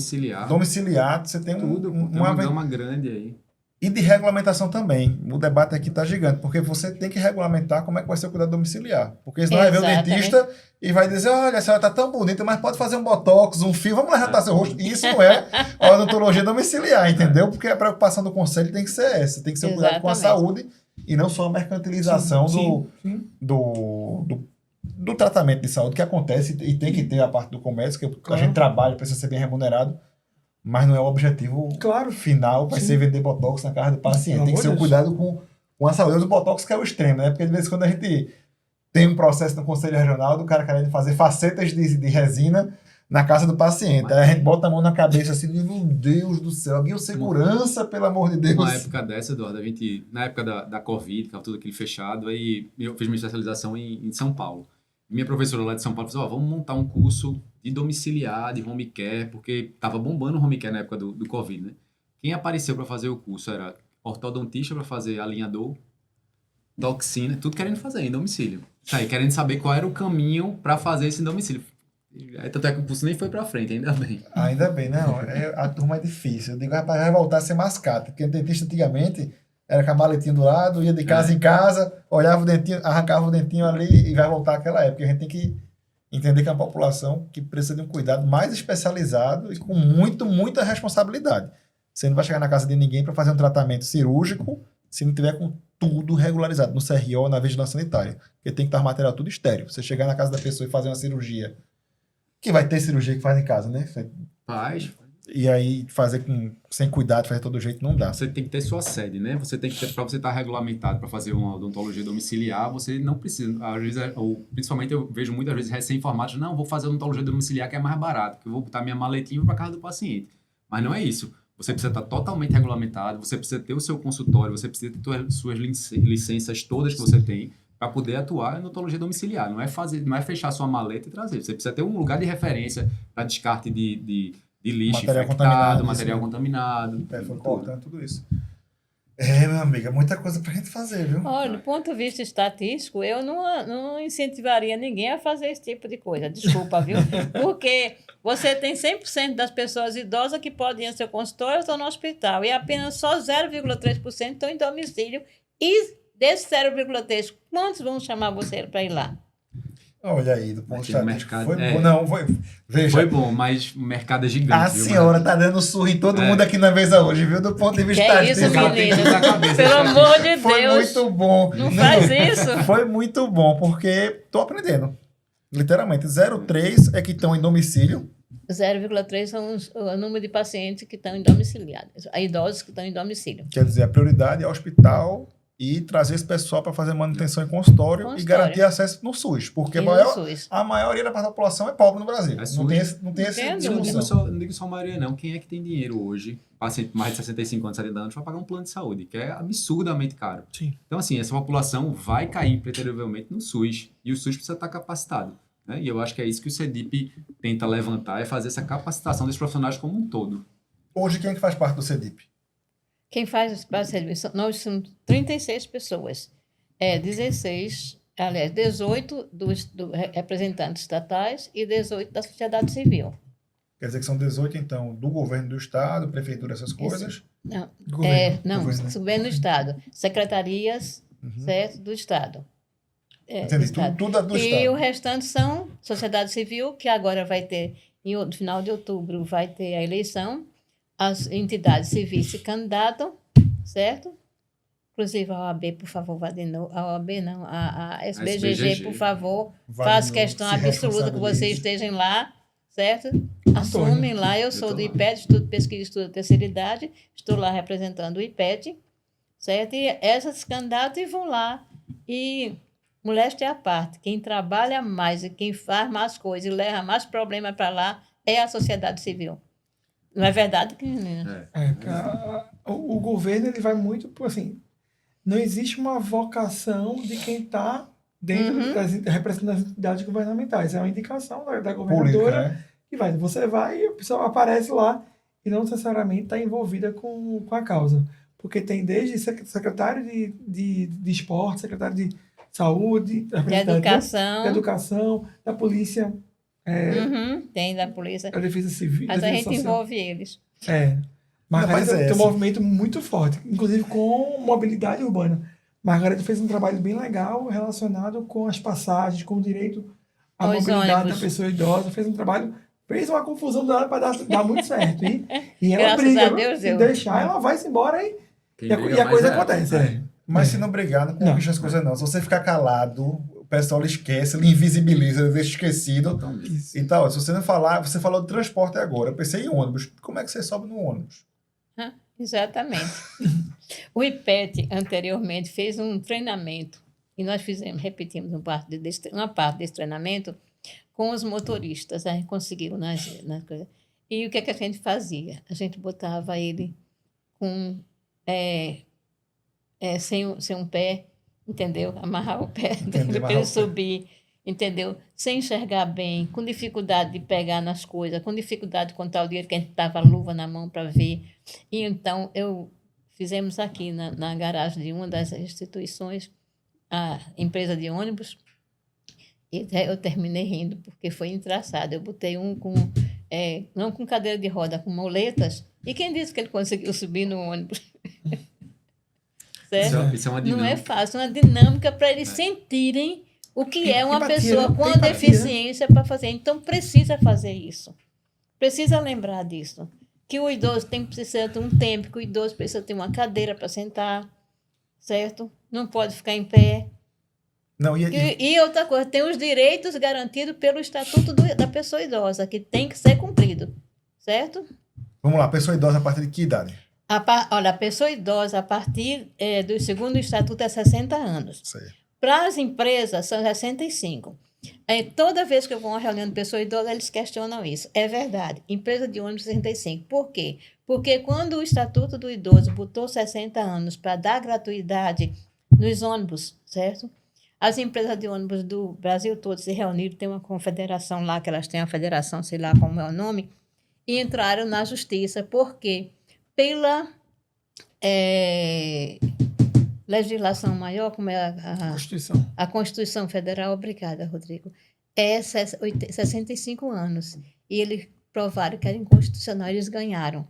Domiciliar, você tem tudo, uma gama grande aí. E de regulamentação também. O debate aqui está gigante, porque você tem que regulamentar como é que vai ser o cuidado domiciliar. Porque senão vai ver o dentista e vai dizer, olha, a senhora está tão bonita, mas pode fazer um botox, um fio, vamos levantar seu rosto. E isso não é a odontologia domiciliar, entendeu? Porque a preocupação do conselho tem que ser essa, tem que ser o cuidado com a saúde e não só a mercantilização do tratamento de saúde que acontece e tem que ter a parte do comércio, que a gente trabalha, precisa ser bem remunerado. Mas não é o objetivo final, vai ser vender botox na casa do paciente. Tem que ser um cuidado com a saúde. O botox que é o extremo, né? Porque de vez em quando a gente tem um processo no Conselho Regional do cara querendo fazer facetas de resina na casa do paciente. Aí a gente bota a mão na cabeça assim, meu Deus do céu, a biossegurança, pelo amor de Deus. Na época dessa, Eduardo, na época da Covid, que estava tudo aquilo fechado, aí eu fiz minha especialização em São Paulo. Minha professora lá de São Paulo falou, vamos montar um curso de domiciliar, de home care, porque estava bombando o home care na época do Covid, né? Quem apareceu para fazer o curso era ortodontista para fazer alinhador, toxina, tudo querendo fazer em domicílio. Aí, querendo saber qual era o caminho para fazer esse domicílio. Tanto é que o curso nem foi para frente, ainda bem. Ainda bem, não. A turma é difícil. Eu digo, rapaz, vai voltar a ser mascate, porque o dentista antigamente era com a maletinha do lado, ia de casa em casa, olhava o dentinho, arrancava o dentinho ali e vai voltar àquela época. A gente tem que entender que é uma população que precisa de um cuidado mais especializado e com muita responsabilidade. Você não vai chegar na casa de ninguém para fazer um tratamento cirúrgico se não tiver com tudo regularizado no CRO, na vigilância sanitária. Porque tem que estar o material tudo estéreo. Você chegar na casa da pessoa e fazer uma cirurgia, que vai ter cirurgia que faz em casa, né? Faz. E aí fazer sem cuidado, fazer todo jeito, não dá. Você tem que ter sua sede, né? Você tem que ter, para você estar regulamentado para fazer uma odontologia domiciliar, você não precisa. Às vezes, ou, principalmente eu vejo muitas vezes recém-formados, não, vou fazer odontologia domiciliar que é mais barato, que eu vou botar minha maletinha para casa do paciente. Mas não é isso. Você precisa estar totalmente regulamentado, você precisa ter o seu consultório, você precisa ter suas licenças todas que você tem para poder atuar em odontologia domiciliar. Não é fechar sua maleta e trazer. Você precisa ter um lugar de referência para descarte de lixo Material infectado, contaminado, material isso, né? contaminado. Foi importante tudo isso. Meu amigo, é muita coisa pra gente fazer, viu? Olha, do ponto de vista estatístico, eu não incentivaria ninguém a fazer esse tipo de coisa. Desculpa, viu? Porque você tem 100% das pessoas idosas que podem ir ao seu consultório ou estão no hospital. E apenas só 0,3% estão em domicílio. E desses 0,3%, quantos vão chamar você para ir lá? Olha aí, do ponto de vista mercado, foi bom. Não, veja. Foi bom, mas o mercado é gigante. A viu, senhora tá dando surra em todo mundo aqui na mesa hoje, viu? Do ponto de vista Que é isso, estatístico. menino? Na cabeça, Pelo amor de Foi Deus. muito bom. Não faz isso. Foi muito bom, porque tô aprendendo. Literalmente, 0,3 é que estão em domicílio. 0,3 são o número de pacientes que estão em domiciliados, idosos que estão em domicílio. Quer dizer, a prioridade é hospital e trazer esse pessoal para fazer manutenção em consultório e garantir acesso no SUS. Porque E no SUS. a maioria da população é pobre no Brasil. É Não tem esse Não discussão. Não digo só a maioria, não. Quem é que tem dinheiro hoje, paciente mais de 65 anos, 70 anos, para pagar um plano de saúde, que é absurdamente caro. Sim. Então, assim, essa população vai cair impreterivelmente no SUS. E o SUS precisa estar capacitado. Né? E eu acho que é isso que o CEDIP tenta levantar, é fazer essa capacitação desses profissionais como um todo. Hoje, quem é que faz parte do CEDIP? Quem faz os serviços, nós somos 36 pessoas. 18 representantes estatais e 18 da sociedade civil. Quer dizer que são 18, então, do governo do estado, prefeitura, essas coisas. Não, Governo. governo do estado. Secretarias, certo, do estado. Entendi, do estado. tudo é do E estado. o restante são sociedade civil, que agora vai ter, no final de outubro, vai ter a eleição. As entidades civis se candidatam, certo? Inclusive a OAB, por favor, vá de novo. A OAB não, a SBGG, por favor, faz questão absoluta que vocês estejam lá, certo? Assumem lá, eu sou do IPET, Instituto de Pesquisa e Estudo da Terceira Idade, estou lá representando o IPET, certo? E essas candidatas vão lá e, moléstia à parte, quem trabalha mais e quem faz mais coisas e leva mais problemas para lá é a sociedade civil. Não é verdade, menina? O governo ele vai muito por assim. Não existe uma vocação de quem está dentro das representando as entidades governamentais. É uma indicação da governadora Política, né? que vai. Você vai e a pessoa aparece lá e não necessariamente está envolvida com a causa. Porque tem desde secretário de esporte, secretário de saúde, De educação. da educação, da polícia. Tem da polícia. A defesa civil. Mas a defesa gente social. envolve eles. Margarida tem um assim. movimento muito forte, inclusive com mobilidade urbana. Margarida fez um trabalho bem legal relacionado com as passagens, com o direito à Aos mobilidade ônibus. da pessoa idosa. Fez um trabalho, fez uma confusão danada para dar muito certo. E ela Graças briga, a Deus, se deu. deixar, ela vai-se embora Quem e briga a mais coisa é ela. acontece. Mas se não brigar, não Não. conquista as coisas, não. Se você ficar calado, o pessoal lhe esquece, lhe invisibiliza, lhe deixa esquecido. Totalmente. E tal. Se você não falar, você falou de transporte agora. Eu pensei em ônibus. Como é que você sobe no ônibus? Exatamente. O IPET, anteriormente, fez um treinamento, e nós repetimos uma parte desse treinamento com os motoristas, né? Conseguiram nas coisas. E o que é que a gente fazia? A gente botava ele com sem um pé, entendeu? Amarrar o pé dele para ele subir, entendeu? Sem enxergar bem, com dificuldade de pegar nas coisas, com dificuldade de contar o dinheiro que a gente dava a luva na mão para ver. E então fizemos aqui na garagem de uma das instituições, a empresa de ônibus, e eu terminei rindo, porque foi engraçado. Eu botei um não com cadeira de roda, com moletas, e quem disse que ele conseguiu subir no ônibus? Certo? Isso é uma Não dinâmica. é fácil, uma dinâmica para eles sentirem o que é uma Empatia, pessoa né? com Tem empatia. deficiência para fazer. Então, precisa fazer isso. Precisa lembrar disso. Que o idoso precisa ter um tempo, que o idoso precisa ter uma cadeira para sentar, certo? Não pode ficar em pé. Não, E outra coisa, tem os direitos garantidos pelo Estatuto da Pessoa Idosa, que tem que ser cumprido, certo? vamos lá, pessoa idosa a partir de que idade? Olha, a pessoa idosa, a partir do segundo Estatuto, é 60 anos. Sei. Para as empresas, são 65. Toda vez que eu vou a uma reunião de pessoa idosa, eles questionam isso. É verdade. Empresa de ônibus, 65. Por quê? Porque quando o Estatuto do Idoso botou 60 anos para dar gratuidade nos ônibus, certo? As empresas de ônibus do Brasil todo se reuniram, tem uma confederação lá, que elas têm a federação, sei lá como é o nome, e entraram na justiça. Por quê? Pela legislação maior, como é Constituição. a Constituição Federal, obrigada, Rodrigo, é 65 anos. E eles provaram que era inconstitucional, eles ganharam.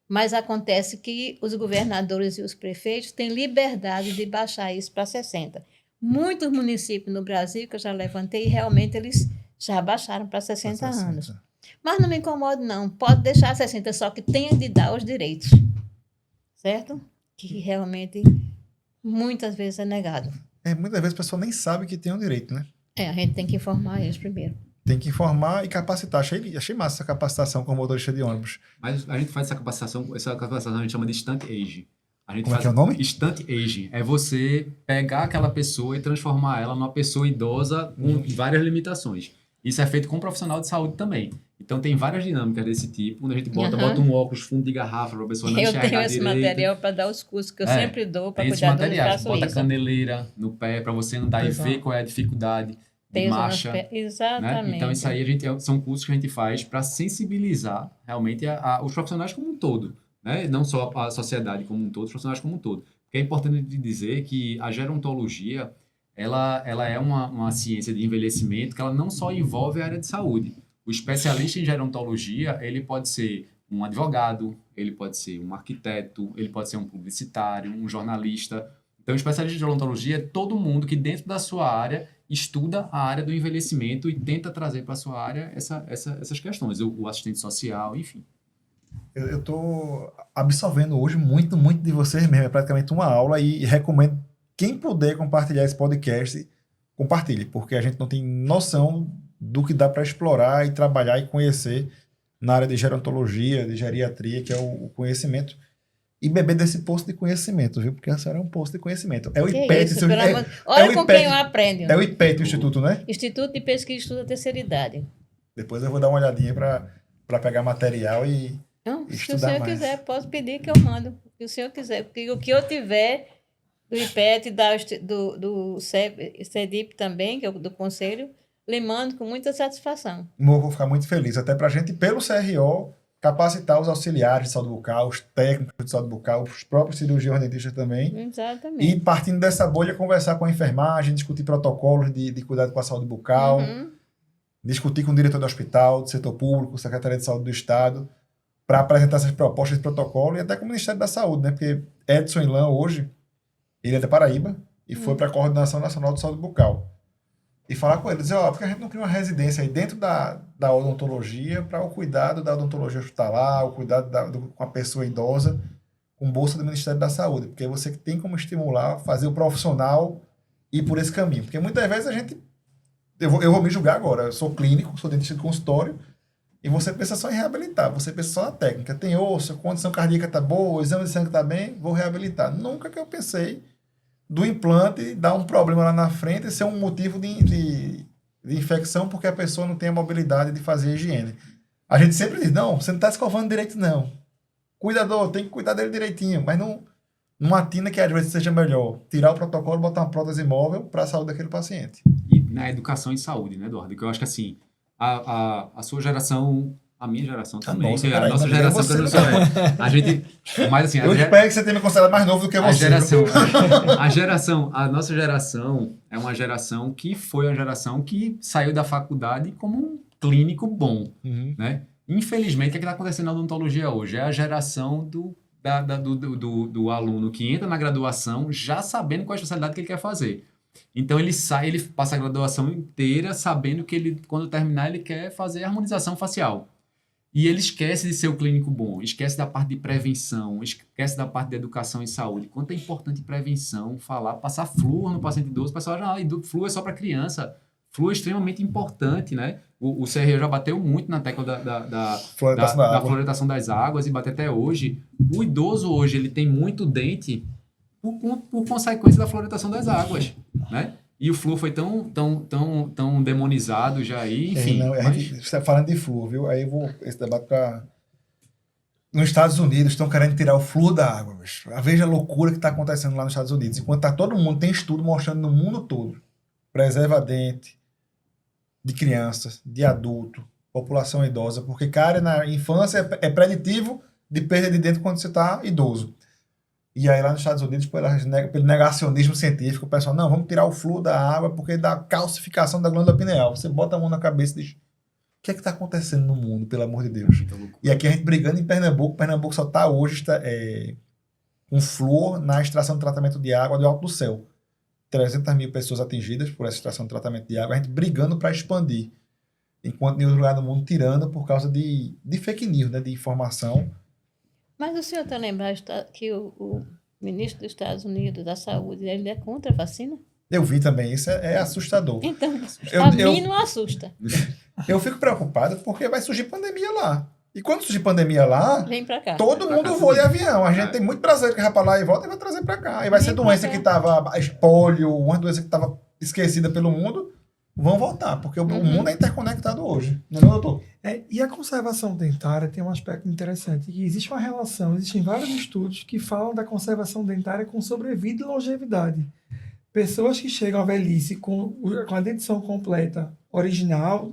Mas acontece que os governadores e os prefeitos têm liberdade de baixar isso para 60. Muitos municípios no Brasil, que eu já levantei, realmente eles já baixaram para 60 anos. Mas não me incomodo, não. Pode deixar 60, só que tenha de dar os direitos. Certo? Que realmente, muitas vezes é negado. Muitas vezes a pessoa nem sabe que tem um direito, né? A gente tem que informar eles primeiro. Tem que informar e capacitar. Achei massa essa capacitação como motorista de ônibus. Mas a gente faz essa capacitação a gente chama de stunt age. Como é que é o nome? Stunt aging. É você pegar aquela pessoa e transformar ela numa pessoa idosa com várias limitações. Isso é feito com um profissional de saúde também. Então, tem várias dinâmicas desse tipo, onde a gente bota um óculos fundo de garrafa para a pessoa não enxergar direito. Eu tenho esse material para dar os cursos que eu sempre dou para cuidar do espaço. Bota caneleira no pé para você andar e ver qual é a dificuldade de marcha. Exatamente. Né? Então, isso aí são cursos que a gente faz para sensibilizar realmente os profissionais como um todo. Né? Não só a sociedade como um todo, os profissionais como um todo. Porque é importante dizer que a gerontologia ela é uma ciência de envelhecimento que ela não só envolve a área de saúde. O especialista em gerontologia, ele pode ser um advogado, ele pode ser um arquiteto, ele pode ser um publicitário, um jornalista. Então, o especialista em gerontologia é todo mundo que dentro da sua área estuda a área do envelhecimento e tenta trazer para a sua área essas questões, o assistente social, enfim. Eu estou absorvendo hoje muito, muito de vocês mesmo. É praticamente uma aula e recomendo quem puder compartilhar esse podcast, compartilhe, porque a gente não tem noção do que dá para explorar e trabalhar e conhecer na área de gerontologia, de geriatria, que é o conhecimento. E beber desse poço de conhecimento, viu? Porque a senhora é um poço de conhecimento. É o IPET. Olha com quem eu aprendo. É o IPET, o Instituto, né? Instituto de Pesquisa e Estudo da Terceira Idade. Depois eu vou dar uma olhadinha para pegar material e não, estudar mais. Se o senhor quiser, posso pedir que eu mando. Se o senhor quiser. Porque o que eu tiver do IPET, do CEDIP também, que é do Conselho, lhe mando com muita satisfação. Vou ficar muito feliz. Até para a gente, pelo CRO, capacitar os auxiliares de saúde bucal, os técnicos de saúde bucal, os próprios cirurgiões dentistas também. Exatamente. E partindo dessa bolha, conversar com a enfermagem, discutir protocolos de cuidado com a saúde bucal, discutir com o diretor do hospital, do setor público, Secretaria de Saúde do Estado, para apresentar essas propostas de protocolo e até com o Ministério da Saúde, né? Porque Edson Ilan, hoje, ele é da Paraíba e foi para a Coordenação Nacional de Saúde Bucal. E falar com ele, dizer, porque a gente não cria uma residência aí dentro da odontologia para o cuidado da odontologia hospitalar, o cuidado com a pessoa idosa, com bolsa do Ministério da Saúde, porque você tem como estimular, fazer o profissional ir por esse caminho. Porque muitas vezes a gente... Eu vou me julgar agora, eu sou clínico, sou dentista de consultório, e você pensa só em reabilitar, você pensa só na técnica. Tem osso, a condição cardíaca está boa, o exame de sangue está bem, vou reabilitar. Nunca que eu pensei do implante dar um problema lá na frente e ser um motivo de infecção porque a pessoa não tem a mobilidade de fazer a higiene. A gente sempre diz, não, você não está escovando direito, não. Cuidador, tem que cuidar dele direitinho, mas não atina que às vezes seja melhor tirar o protocolo e botar uma prótese móvel para a saúde daquele paciente. E na educação em saúde, né, Eduardo? Que eu acho que assim, a sua geração... A minha geração também. Nossa, a nossa geração que eu não sou. A gente. Mas assim. Eu espero que você tenha me considerado mais novo do que você. A nossa geração é uma geração que foi uma geração que saiu da faculdade como um clínico bom. Né? Infelizmente, o que está acontecendo na odontologia hoje? É a geração do aluno que entra na graduação já sabendo qual é a especialidade que ele quer fazer. Então ele passa a graduação inteira sabendo que ele, quando terminar, ele quer fazer harmonização facial. E ele esquece de ser o clínico bom, esquece da parte de prevenção, esquece da parte de educação e saúde. Quanto é importante prevenção, passar flúor no paciente idoso, o pessoal já, flúor é só para criança. Flúor é extremamente importante, né? O CRO já bateu muito na tecla da fluoridação das águas e bate até hoje. O idoso hoje, ele tem muito dente por consequência da fluoridação das águas, né? E o flúor foi tão demonizado já aí, enfim. A gente está falando de flúor, viu? Aí eu vou esse debate para... Nos Estados Unidos estão querendo tirar o flúor da água, bicho. Veja a loucura que está acontecendo lá nos Estados Unidos. Enquanto tá todo mundo, tem estudo mostrando no mundo todo. Preserva dente de crianças, de adulto, população idosa, porque cárie na infância é preditivo de perda de dente quando você está idoso. E aí lá nos Estados Unidos, pelo negacionismo científico, o pessoal, não, vamos tirar o flúor da água porque dá calcificação da glândula pineal. Você bota a mão na cabeça e diz, o que é que está acontecendo no mundo, pelo amor de Deus? E aqui a gente brigando em Pernambuco só está hoje com flúor na extração de tratamento de água do Alto do Céu. 300 mil pessoas atingidas por essa extração de tratamento de água, a gente brigando para expandir. Enquanto em outro lugar do mundo tirando por causa de fake news, né, de informação. Mas o senhor está lembrado que o ministro dos Estados Unidos da Saúde, ele é contra a vacina? Eu vi também, isso é assustador. Então, a mim não assusta. Eu fico preocupado porque vai surgir pandemia lá. E quando surgir pandemia lá, vem pra cá. Todo mundo voa de avião. A gente tem muito brasileiro que vai pra lá e volta e vai trazer pra cá. E vai ser doença que tava espólio, uma doença que tava esquecida pelo mundo, vão voltar, porque o mundo é interconectado hoje. Não é, doutor? E a conservação dentária tem um aspecto interessante, que existe uma relação, existem vários estudos que falam da conservação dentária com sobrevida e longevidade. Pessoas que chegam à velhice com a dentição completa, original,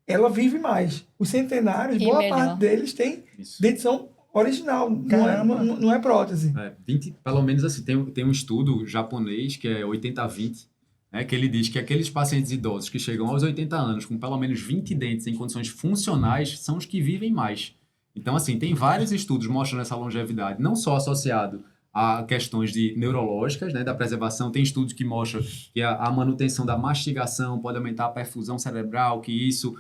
ela vive mais. Os centenários, boa parte deles tem dentição original, não é prótese. 20, pelo menos assim, tem um estudo japonês que é 80-20, né, que ele diz que aqueles pacientes idosos que chegam aos 80 anos com pelo menos 20 dentes em condições funcionais são os que vivem mais. Então, assim, tem vários estudos mostrando essa longevidade, não só associado a questões neurológicas, né, da preservação. Tem estudos que mostram que a manutenção da mastigação pode aumentar a perfusão cerebral, que isso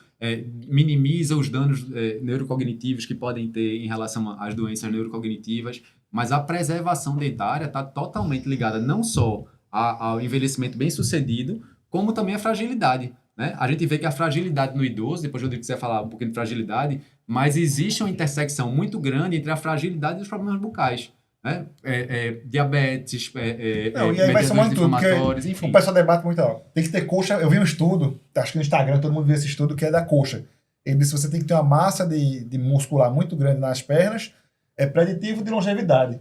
minimiza os danos neurocognitivos que podem ter em relação às doenças neurocognitivas. Mas a preservação dentária está totalmente ligada não só ao envelhecimento bem-sucedido, como também à fragilidade, né? A gente vê que a fragilidade no idoso, depois eu quiser falar um pouquinho de fragilidade, mas existe uma intersecção muito grande entre a fragilidade e os problemas bucais. Né? Diabetes, e aí vai somando tudo, porque enfim. O pessoal debate muito, tem que ter coxa. Eu vi um estudo, acho que no Instagram todo mundo viu esse estudo, que é da coxa. Ele disse que você tem que ter uma massa de muscular muito grande nas pernas, é preditivo de longevidade.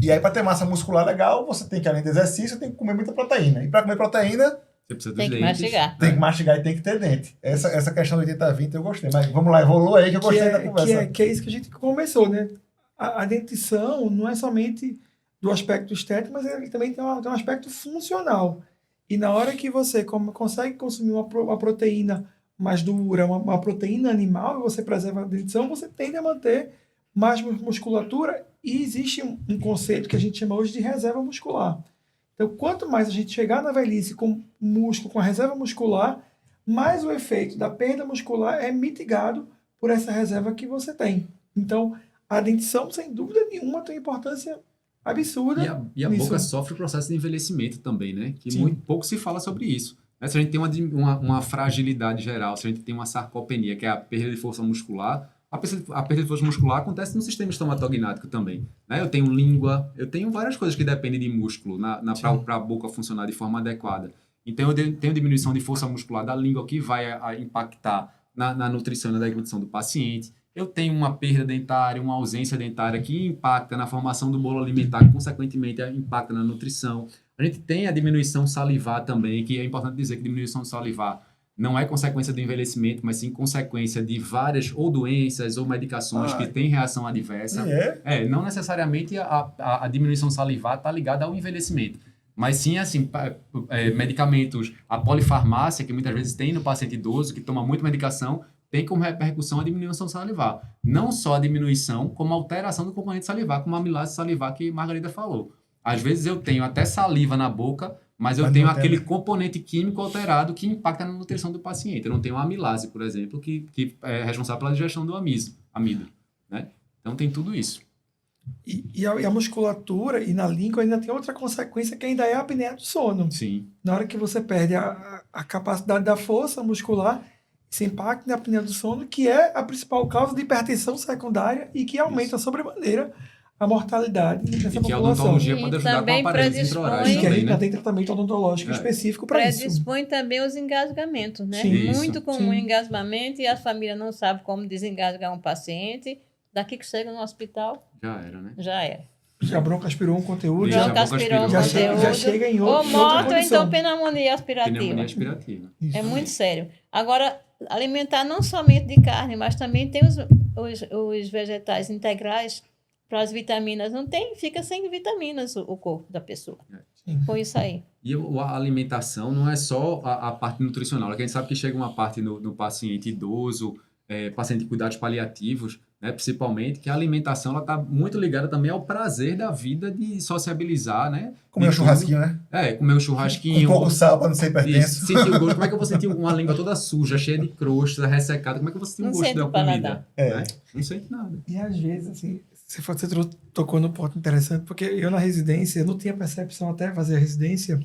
E aí, para ter massa muscular legal, você tem que, além do exercício, tem que comer muita proteína. E para comer proteína, você precisa dos tem que dentes. mastigar. Tem que mastigar e tem que ter dente. Essa questão do 80-20 eu gostei. Mas vamos lá, evolua aí que eu gostei da conversa. Que é isso que a gente começou, né? A dentição não é somente do aspecto estético, mas ele também tem um aspecto funcional. E na hora que você consegue consumir uma proteína mais dura, uma proteína animal, e você preserva a dentição, você tende a manter mais musculatura, e existe um conceito que a gente chama hoje de reserva muscular. Então, quanto mais a gente chegar na velhice com músculo, com a reserva muscular, mais o efeito da perda muscular é mitigado por essa reserva que você tem. Então, a dentição, sem dúvida nenhuma, tem importância absurda. E a boca sofre o processo de envelhecimento também, né? Que muito pouco se fala sobre isso. Se a gente tem uma fragilidade geral, se a gente tem uma sarcopenia, que é a perda de força muscular, a perda de força muscular acontece no sistema estomatognático também. Né? Eu tenho língua, eu tenho várias coisas que dependem de músculo para a boca funcionar de forma adequada. Então, eu tenho diminuição de força muscular da língua, que vai impactar na nutrição e na deglutição do paciente. Eu tenho uma perda dentária, uma ausência dentária que impacta na formação do bolo alimentar, que consequentemente impacta na nutrição. A gente tem a diminuição salivar também, que é importante dizer que diminuição salivar não é consequência do envelhecimento, mas sim consequência de várias ou doenças ou medicações que têm reação adversa. Não necessariamente a diminuição salivar está ligada ao envelhecimento, mas sim assim, medicamentos, a polifarmácia, que muitas vezes tem no paciente idoso, que toma muita medicação, tem como repercussão a diminuição salivar. Não só a diminuição, como a alteração do componente salivar, como a amilase salivar que Margarida falou. Às vezes eu tenho até saliva na boca, mas eu Mas tenho não tem- aquele componente químico alterado que impacta na nutrição do paciente. Eu não tenho uma amilase, por exemplo, que é responsável pela digestão do amido, né? Então tem tudo isso. E a musculatura e na língua ainda tem outra consequência que ainda é a apneia do sono. Sim. Na hora que você perde a capacidade da força muscular, isso impacta na apneia do sono, que é a principal causa de hipertensão secundária e que aumenta sobremaneira a mortalidade dessa E que a população. odontologia E pode ajudar com também aparelhos predispõe- intra-orais E que a também, gente né? já tem tratamento odontológico É. específico para isso. Predispõe também os engasgamentos, né? Sim. Isso. Muito comum Sim. engasgamento e a família não sabe como desengasgar um paciente. Daqui que chega no hospital, Já era, né? já era. Já broncoaspirou um conteúdo, Já já, Broncoaspirou já um chega- conteúdo. já chega em Ou outra morte, ou condição. então pneumonia aspirativa. Pneumonia aspirativa. Isso. É muito sério. Agora, alimentar não somente de carne, mas também tem os vegetais integrais para as vitaminas. Não tem, fica sem vitaminas o corpo da pessoa. Sim. Com isso aí. E a alimentação não é só a parte nutricional. A gente sabe que chega uma parte no paciente idoso, paciente de cuidados paliativos, né, principalmente, que a alimentação ela está muito ligada também ao prazer da vida de sociabilizar, né? Comer um De tudo. churrasquinho, né? Comer um Com churrasquinho. pouco sal para não ser Isso, hipertenso. sentir o gosto. Como é que eu vou sentir uma língua toda suja, cheia de crosta, ressecada? Como é que eu vou sentir Não o gosto sente da o paladar. comida? É. Né? Não sente nada. E às vezes, assim, você tocou no ponto interessante, porque eu na residência, eu não tinha percepção até fazer a residência,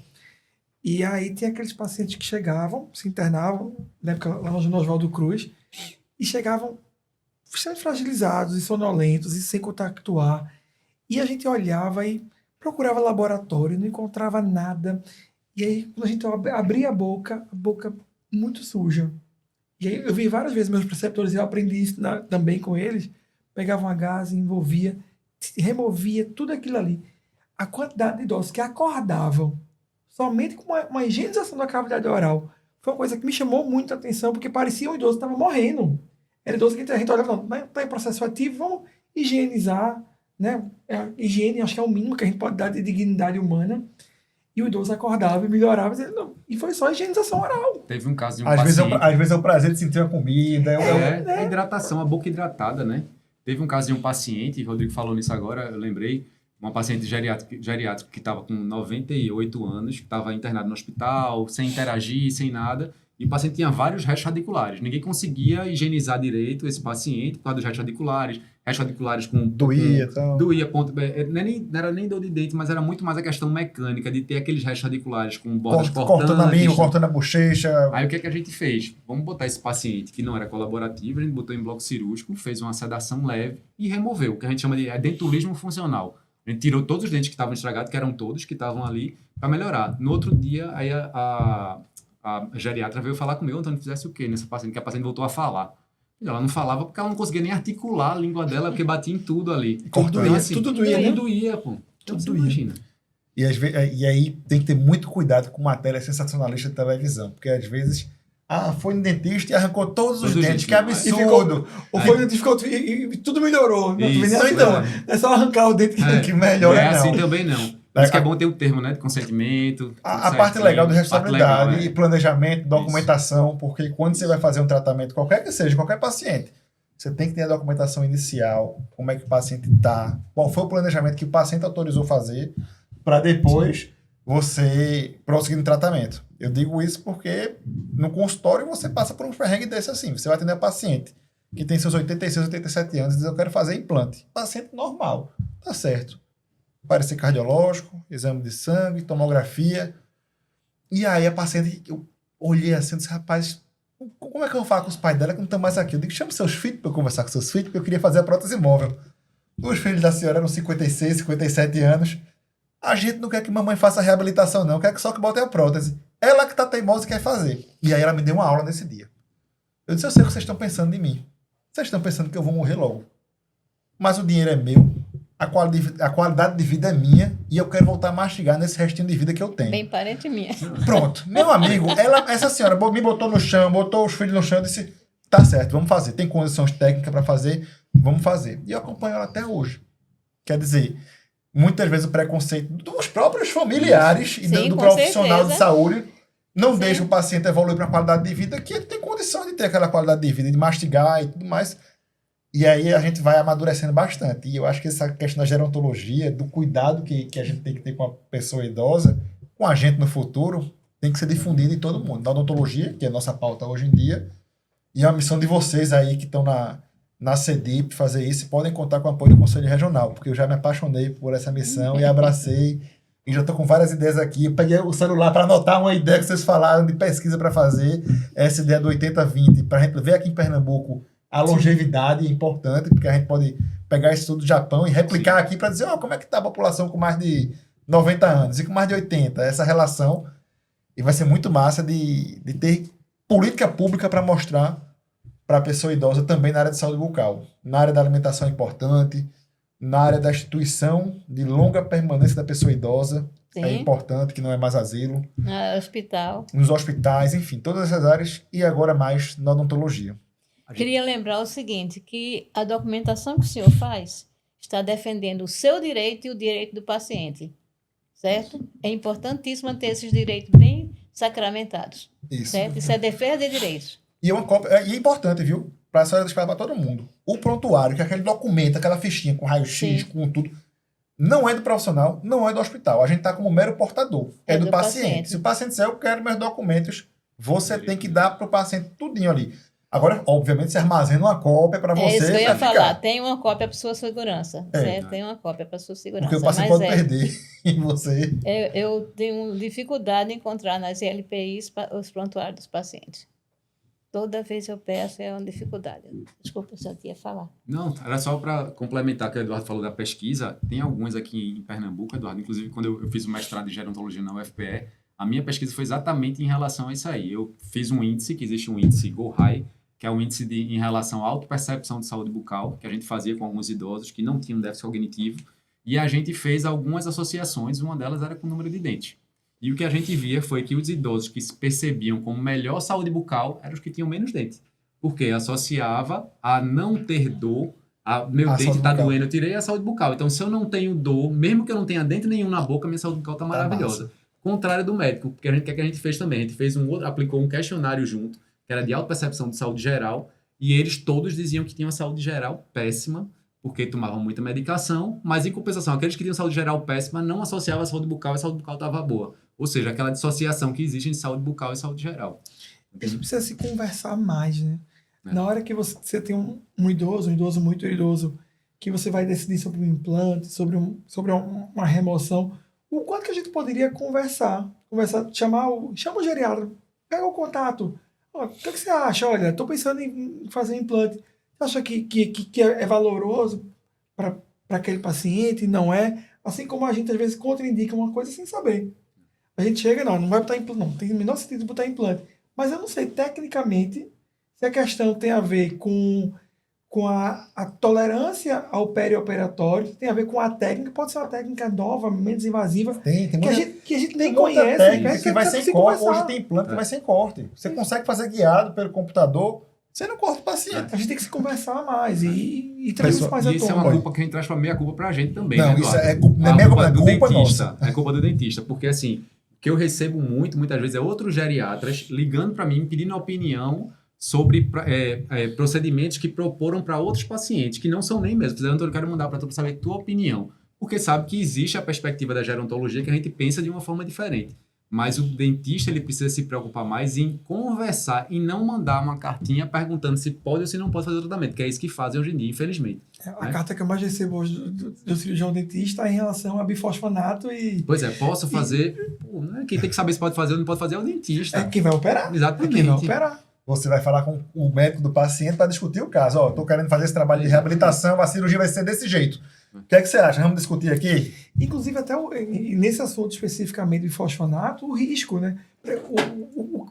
e aí tem aqueles pacientes que chegavam, se internavam, na época lá no Oswaldo Cruz, e chegavam extremamente fragilizados e sonolentos e sem contactuar. E a gente olhava e procurava laboratório, não encontrava nada. E aí, quando a gente abria a boca muito suja. E aí eu vi várias vezes meus preceptores, e eu aprendi isso também com eles, pegavam a gás, envolvia, removia tudo aquilo ali. A quantidade de idosos que acordavam somente com uma higienização da cavidade oral foi uma coisa que me chamou muito a atenção, porque parecia um idoso que estava morrendo. Era idoso que a gente olhava, não, está em processo ativo, vamos higienizar, né? A higiene, acho que é o mínimo que a gente pode dar de dignidade humana. E o idoso acordava e melhorava, e foi só higienização oral. Teve um caso de um Às vezes, paciente... às vezes é o prazer de sentir a comida. A hidratação, a boca hidratada, né? Teve um caso de um paciente, o Rodrigo falou nisso agora, eu lembrei, uma paciente geriátrica que estava com 98 anos, que estava internado no hospital, sem interagir, sem nada, e o paciente tinha vários restos radiculares. Ninguém conseguia higienizar direito esse paciente por causa dos restos radiculares com... Doía, então. Doía, ponto. Não era nem dor de dente, mas era muito mais a questão mecânica de ter aqueles restos radiculares com bordas Cortando a língua, cortando a bochecha. Aí o que a gente fez? Vamos botar esse paciente que não era colaborativo, a gente botou em bloco cirúrgico, fez uma sedação leve e removeu, o que a gente chama de dentulismo funcional. A gente tirou todos os dentes que estavam estragados, que eram todos que estavam ali, para melhorar. No outro dia, aí a geriatra veio falar comigo, Antônio, fizesse o quê nessa paciente? Que a paciente voltou a falar. Ela não falava porque ela não conseguia nem articular a língua dela, porque batia em tudo ali. Tudo Então, doía, assim, tudo doía, né? Tudo doía, pô. Então, Tudo você doía. imagina. E aí tem que ter muito cuidado com matéria sensacionalista de televisão, porque às vezes foi no dentista e arrancou todos os Todos os dentes, dentes, que não, absurdo. Ou foi identificado e tudo melhorou. Não, Isso, não, então, é. é só arrancar o dente. Que melhor Não é não. assim também, não. Por isso que é bom ter o termo, né? De consentimento. A tudo parte certinho, legal de parte responsabilidade legal, e planejamento, documentação, porque quando você vai fazer um tratamento, qualquer que seja, qualquer paciente, você tem que ter a documentação inicial, como é que o paciente está, qual foi o planejamento que o paciente autorizou fazer, para depois você prosseguir no tratamento. Eu digo isso porque no consultório você passa por um perrengue desse assim, você vai atender a paciente que tem seus 86, 87 anos e diz, eu quero fazer implante. Paciente normal, tá certo. Parecer cardiológico, exame de sangue, tomografia. E aí a paciente, eu olhei assim e disse, rapaz, como é que eu vou falar com os pais dela que não estão mais aqui? Eu digo, chama seus filhos para eu conversar com seus filhos, porque eu queria fazer a prótese móvel. Os filhos da senhora eram 56, 57 anos. A gente não quer que mamãe faça a reabilitação, não. Quer que só que bote a prótese. Ela que tá teimosa e quer fazer. E aí ela me deu uma aula nesse dia. Eu disse, eu sei o que vocês estão pensando de mim. Vocês estão pensando que eu vou morrer logo. Mas o dinheiro é meu. A qualidade de vida é minha e eu quero voltar a mastigar nesse restinho de vida que eu tenho. Bem parente minha. Pronto. Meu amigo, essa senhora me botou no chão, botou os filhos no chão e disse, tá certo, vamos fazer. Tem condições técnicas para fazer, vamos fazer. E eu acompanho ela até hoje. Quer dizer, muitas vezes o preconceito dos próprios familiares e Sim, do com profissional certeza. de saúde não Sim. deixa o paciente evoluir para a qualidade de vida que ele tem condição de ter aquela qualidade de vida, de mastigar e tudo mais. E aí a gente vai amadurecendo bastante. E eu acho que essa questão da gerontologia, do cuidado que a gente tem que ter com a pessoa idosa, com a gente no futuro, tem que ser difundido em todo mundo. Na odontologia, que é a nossa pauta hoje em dia, e a missão de vocês aí que estão na CEDIP fazer isso, podem contar com o apoio do Conselho Regional, porque eu já me apaixonei por essa missão e abracei, e já estou com várias ideias aqui. Eu peguei o celular para anotar uma ideia que vocês falaram de pesquisa para fazer, essa ideia do 80-20, para a gente ver aqui em Pernambuco a longevidade é importante, porque a gente pode pegar isso tudo do Japão e replicar aqui para dizer, como é que está a população com mais de 90 anos e com mais de 80, essa relação, e vai ser muito massa de ter política pública para mostrar para a pessoa idosa também na área de saúde bucal. Na área da alimentação é importante, na área da instituição de longa permanência da pessoa idosa, Sim. é importante, que não é mais asilo. No hospital. Nos hospitais, enfim, todas essas áreas, e agora mais na odontologia. Queria lembrar o seguinte, que a documentação que o senhor faz está defendendo o seu direito e o direito do paciente, certo? É importantíssimo ter esses direitos bem sacramentados, Isso. certo? Isso é defesa de direitos. E uma cópia, e é importante, viu? Para a senhora deixar para todo mundo. O prontuário, que é aquele documento, aquela fichinha com raio-x, Sim. com tudo, não é do profissional, não é do hospital. A gente está como mero portador. É do paciente. Se o paciente disser, eu quero meus documentos, você tem que dar para o paciente tudinho ali. Agora, obviamente, você armazena uma cópia para você. É isso que eu ia ficar. falar. Tem uma cópia para sua segurança, certo? Tem uma cópia para sua segurança. Porque o paciente pode perder e você... Eu tenho dificuldade em encontrar nas LPIs os prontuários dos pacientes. Toda vez eu peço, é uma dificuldade. Desculpa, eu só ia falar. Não, era só para complementar o que o Eduardo falou da pesquisa. Tem alguns aqui em Pernambuco, Eduardo. Inclusive, quando eu fiz o mestrado em gerontologia na UFPE, a minha pesquisa foi exatamente em relação a isso aí. Eu fiz um índice, que existe um índice GOHAI, que é um índice em relação à autopercepção de saúde bucal, que a gente fazia com alguns idosos que não tinham déficit cognitivo, e a gente fez algumas associações, uma delas era com o número de dentes. E o que a gente via foi que os idosos que se percebiam como melhor saúde bucal eram os que tinham menos dentes, porque associava a não ter dor, meu dente está doendo, eu tirei a saúde bucal. Então, se eu não tenho dor, mesmo que eu não tenha dente nenhum na boca, minha saúde bucal está maravilhosa. Contrário do médico, porque o que a gente fez também? A gente fez aplicou um questionário junto, que era de autopercepção de saúde geral, e eles todos diziam que tinham uma saúde geral péssima, porque tomavam muita medicação, mas em compensação, aqueles que tinham saúde geral péssima não associavam a saúde bucal e a saúde bucal estava boa. Ou seja, aquela dissociação que existe em saúde bucal e saúde geral. A gente precisa se conversar mais, né? É. Na hora que você tem um idoso muito idoso, que você vai decidir sobre um implante, sobre uma remoção, o quanto que a gente poderia conversar, chama o geriatra, pega o contato. O que você acha? Olha, estou pensando em fazer um implante. Você acha que é valoroso para aquele paciente? Não é? Assim como a gente, às vezes, contraindica uma coisa sem saber. A gente chega, não vai botar implante, não tem o menor sentido de botar implante. Mas eu não sei, tecnicamente, se a questão tem a ver com a tolerância ao perioperatório, tem a ver com a técnica, pode ser uma técnica nova, menos invasiva, Tem que a gente nem muita conhece. técnica Né? que vai sem corte. Conversar. Hoje tem implante que vai sem corte. Você consegue fazer guiado pelo computador, você não corta o paciente. A gente tem que se conversar mais e trazer isso mais à E isso é tona. uma culpa que a gente traz para meia culpa para a gente também, Não, né, isso Eduardo? não é minha culpa, é do culpa dentista. nossa. É culpa do dentista, porque assim, o que eu recebo muitas vezes é outros geriatras ligando para mim, pedindo opinião sobre procedimentos que proporam para outros pacientes, que não são nem mesmo. Dizendo, eu quero mandar para tu para saber a tua opinião. Porque sabe que existe a perspectiva da gerontologia que a gente pensa de uma forma diferente. Mas o dentista ele precisa se preocupar mais em conversar e não mandar uma cartinha perguntando se pode ou se não pode fazer o tratamento, que é isso que fazem hoje em dia, infelizmente. A carta que eu mais recebo hoje do cirurgião dentista é em relação a bifosfonato e... Pois é, posso fazer... Pô, né? Quem tem que saber se pode fazer ou não pode fazer é o dentista. É quem vai operar. Exatamente. É quem vai operar. Você vai falar com o médico do paciente para discutir o caso. Ó, estou querendo fazer esse trabalho de reabilitação, a cirurgia vai ser desse jeito. O que é que você acha? Vamos discutir aqui? Inclusive, até nesse assunto especificamente de fosfonato, o risco, né?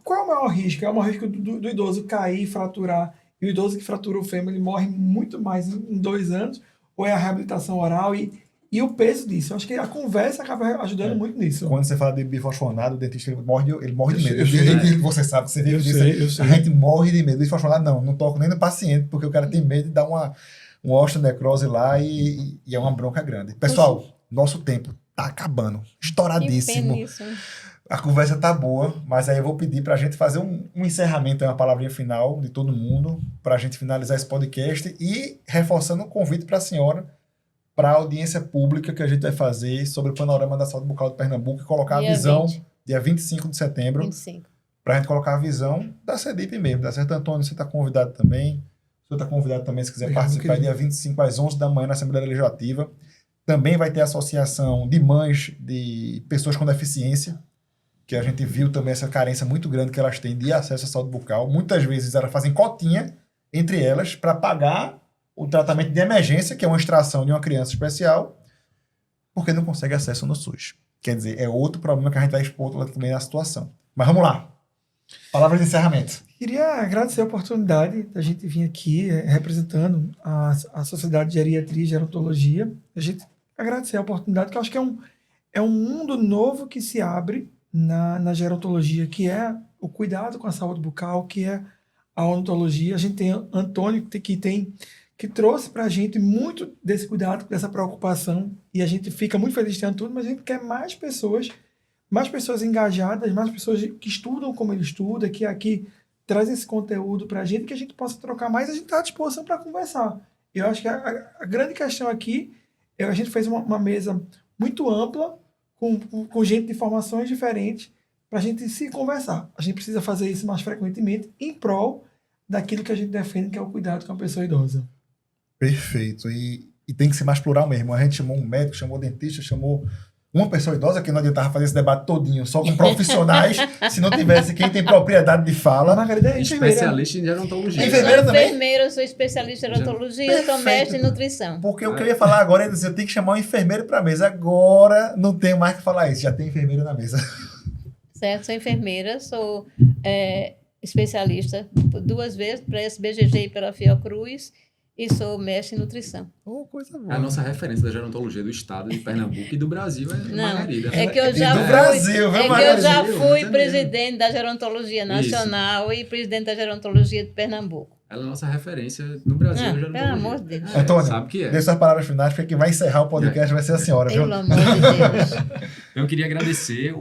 Qual é o maior risco? É o maior risco do idoso cair, fraturar. E o idoso que fratura o fêmur, ele morre muito mais em 2 anos. Ou é a reabilitação oral e o peso disso. Eu acho que a conversa acaba ajudando muito nisso. Quando você fala de bifosfonado, o dentista ele morre de medo. Eu sei. Você sabe, você vive Eu disso. sei. A gente morre de medo. Bifosfonado, não toco nem no paciente, porque o cara tem medo de dar uma osteonecrose lá e é uma bronca grande. Pessoal, nosso tempo tá acabando. Estouradíssimo. A conversa tá boa, mas aí eu vou pedir pra gente fazer um encerramento, uma palavrinha final de todo mundo, pra gente finalizar esse podcast e reforçando um convite pra senhora para a audiência pública que a gente vai fazer sobre o panorama da saúde bucal de Pernambuco e colocar a Dia visão, 20. dia 25 de setembro, 25. para a gente colocar a visão da CEDIP mesmo, tá certo, Antônio? Você está convidado também. O senhor está convidado também, se quiser Obrigado, participar, querido. dia 25 às 11 da manhã na Assembleia Legislativa. Também vai ter a associação de mães de pessoas com deficiência, que a gente viu também essa carência muito grande que elas têm de acesso à saúde bucal. Muitas vezes elas fazem cotinha entre elas para pagar o tratamento de emergência, que é uma extração de uma criança especial, porque não consegue acesso no SUS. Quer dizer, é outro problema que a gente vai expor também na situação. Mas vamos lá. Palavra de encerramento. Queria agradecer a oportunidade da gente vir aqui representando a Sociedade de Geriatria e Gerontologia. A gente agradecer a oportunidade, que eu acho que é um mundo novo que se abre na gerontologia, que é o cuidado com a saúde bucal, que é a odontologia. A gente tem Antônio, que trouxe para a gente muito desse cuidado, dessa preocupação, e a gente fica muito feliz de ter Antônio, mas a gente quer mais pessoas engajadas, mais pessoas que estudam como ele estuda, que aqui trazem esse conteúdo para a gente, que a gente possa trocar mais, a gente está à disposição para conversar. Eu acho que a grande questão aqui é a gente fez uma mesa muito ampla, com gente de formações diferentes, para a gente se conversar. A gente precisa fazer isso mais frequentemente, em prol daquilo que a gente defende, que é o cuidado com a pessoa idosa. Perfeito. E tem que ser mais plural mesmo. A gente chamou um médico, chamou um dentista, chamou uma pessoa idosa, que não adiantava fazer esse debate todinho só com profissionais, se não tivesse quem tem propriedade de A fala. Margarida é enfermeira. Especialista em gerontologia. Enfermeira Eu sou também? enfermeira, eu sou especialista em gerontologia, sou Perfeito. mestre em nutrição. Porque o que eu ia falar agora é dizer, eu tenho que chamar um enfermeiro para a mesa. Agora não tenho mais que falar isso, já tem enfermeiro na mesa. Certo? Sou enfermeira, sou especialista 2 vezes para a SBGG e pela Fiocruz e sou mestre em nutrição. Oh, coisa A boa. nossa referência da gerontologia do estado de Pernambuco e do Brasil é Não, Margarida. é que eu já do fui, Brasil, viu, é que eu já Brasil, fui é mesmo. presidente da Gerontologia Nacional e presidente da Gerontologia de Pernambuco. Ela é a nossa referência no Brasil da Não, gerontologia. pelo amor de Deus. Antônio, Sabe que é. dê suas palavras finais, porque quem vai encerrar o podcast vai ser a senhora, viu? Pelo amor de Deus. Eu queria agradecer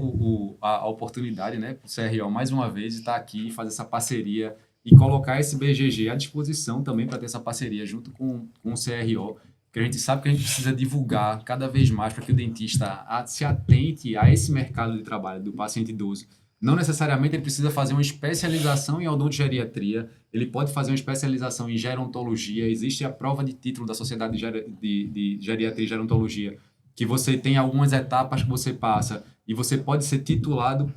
a oportunidade, né, para o CRO mais uma vez de estar aqui e fazer essa parceria e colocar esse BGG à disposição também para ter essa parceria junto com o CRO, que a gente sabe que a gente precisa divulgar cada vez mais para que o dentista se atente a esse mercado de trabalho do paciente idoso. Não necessariamente ele precisa fazer uma especialização em odontogeriatria, ele pode fazer uma especialização em gerontologia. Existe a prova de título da Sociedade de Geriatria e Gerontologia, que você tem algumas etapas que você passa e você pode ser titulado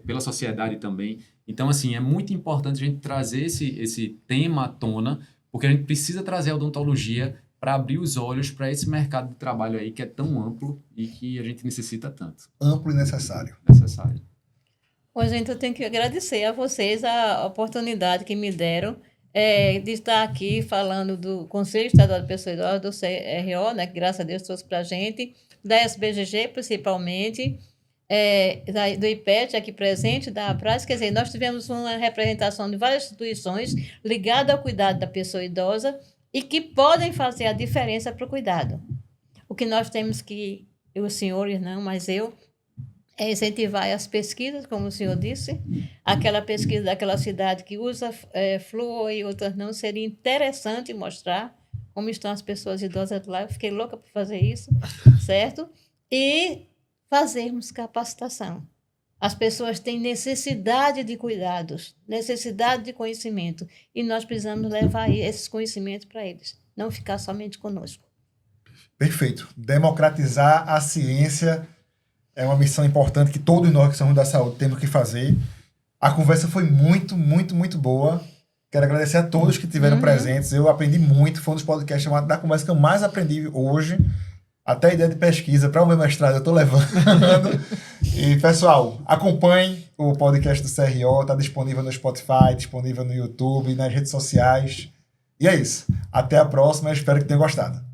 pela sociedade também. Então, assim, é muito importante a gente trazer esse tema à tona, porque a gente precisa trazer a odontologia para abrir os olhos para esse mercado de trabalho aí que é tão amplo e que a gente necessita tanto. Amplo e necessário. Necessário. Bom, gente, eu tenho que agradecer a vocês a oportunidade que me deram de estar aqui falando do Conselho Estadual de Pessoa Idosa, do CRO, né, que graças a Deus trouxe para a gente, da SBGG principalmente, do IPET aqui presente, da APRAS. Quer dizer, nós tivemos uma representação de várias instituições ligadas ao cuidado da pessoa idosa e que podem fazer a diferença para o cuidado. O que nós temos que, os senhores não, mas eu, é incentivar as pesquisas, como o senhor disse, aquela pesquisa daquela cidade que usa flúor e outras não, seria interessante mostrar como estão as pessoas idosas lá. Eu fiquei louca por fazer isso, certo? E fazermos capacitação. As pessoas têm necessidade de cuidados, necessidade de conhecimento, e nós precisamos levar esses conhecimentos para eles, não ficar somente conosco. Perfeito. Democratizar a ciência é uma missão importante que todos nós que somos da saúde temos que fazer. A conversa foi muito, muito, muito boa. Quero agradecer a todos que estiveram presentes. Eu aprendi muito. Foi um dos podcasts da conversa que eu mais aprendi hoje. Até a ideia de pesquisa para o meu mestrado eu estou levando. E, pessoal, acompanhem o podcast do CRO. Está disponível no Spotify, disponível no YouTube, nas redes sociais. E é isso. Até a próxima. Espero que tenham gostado.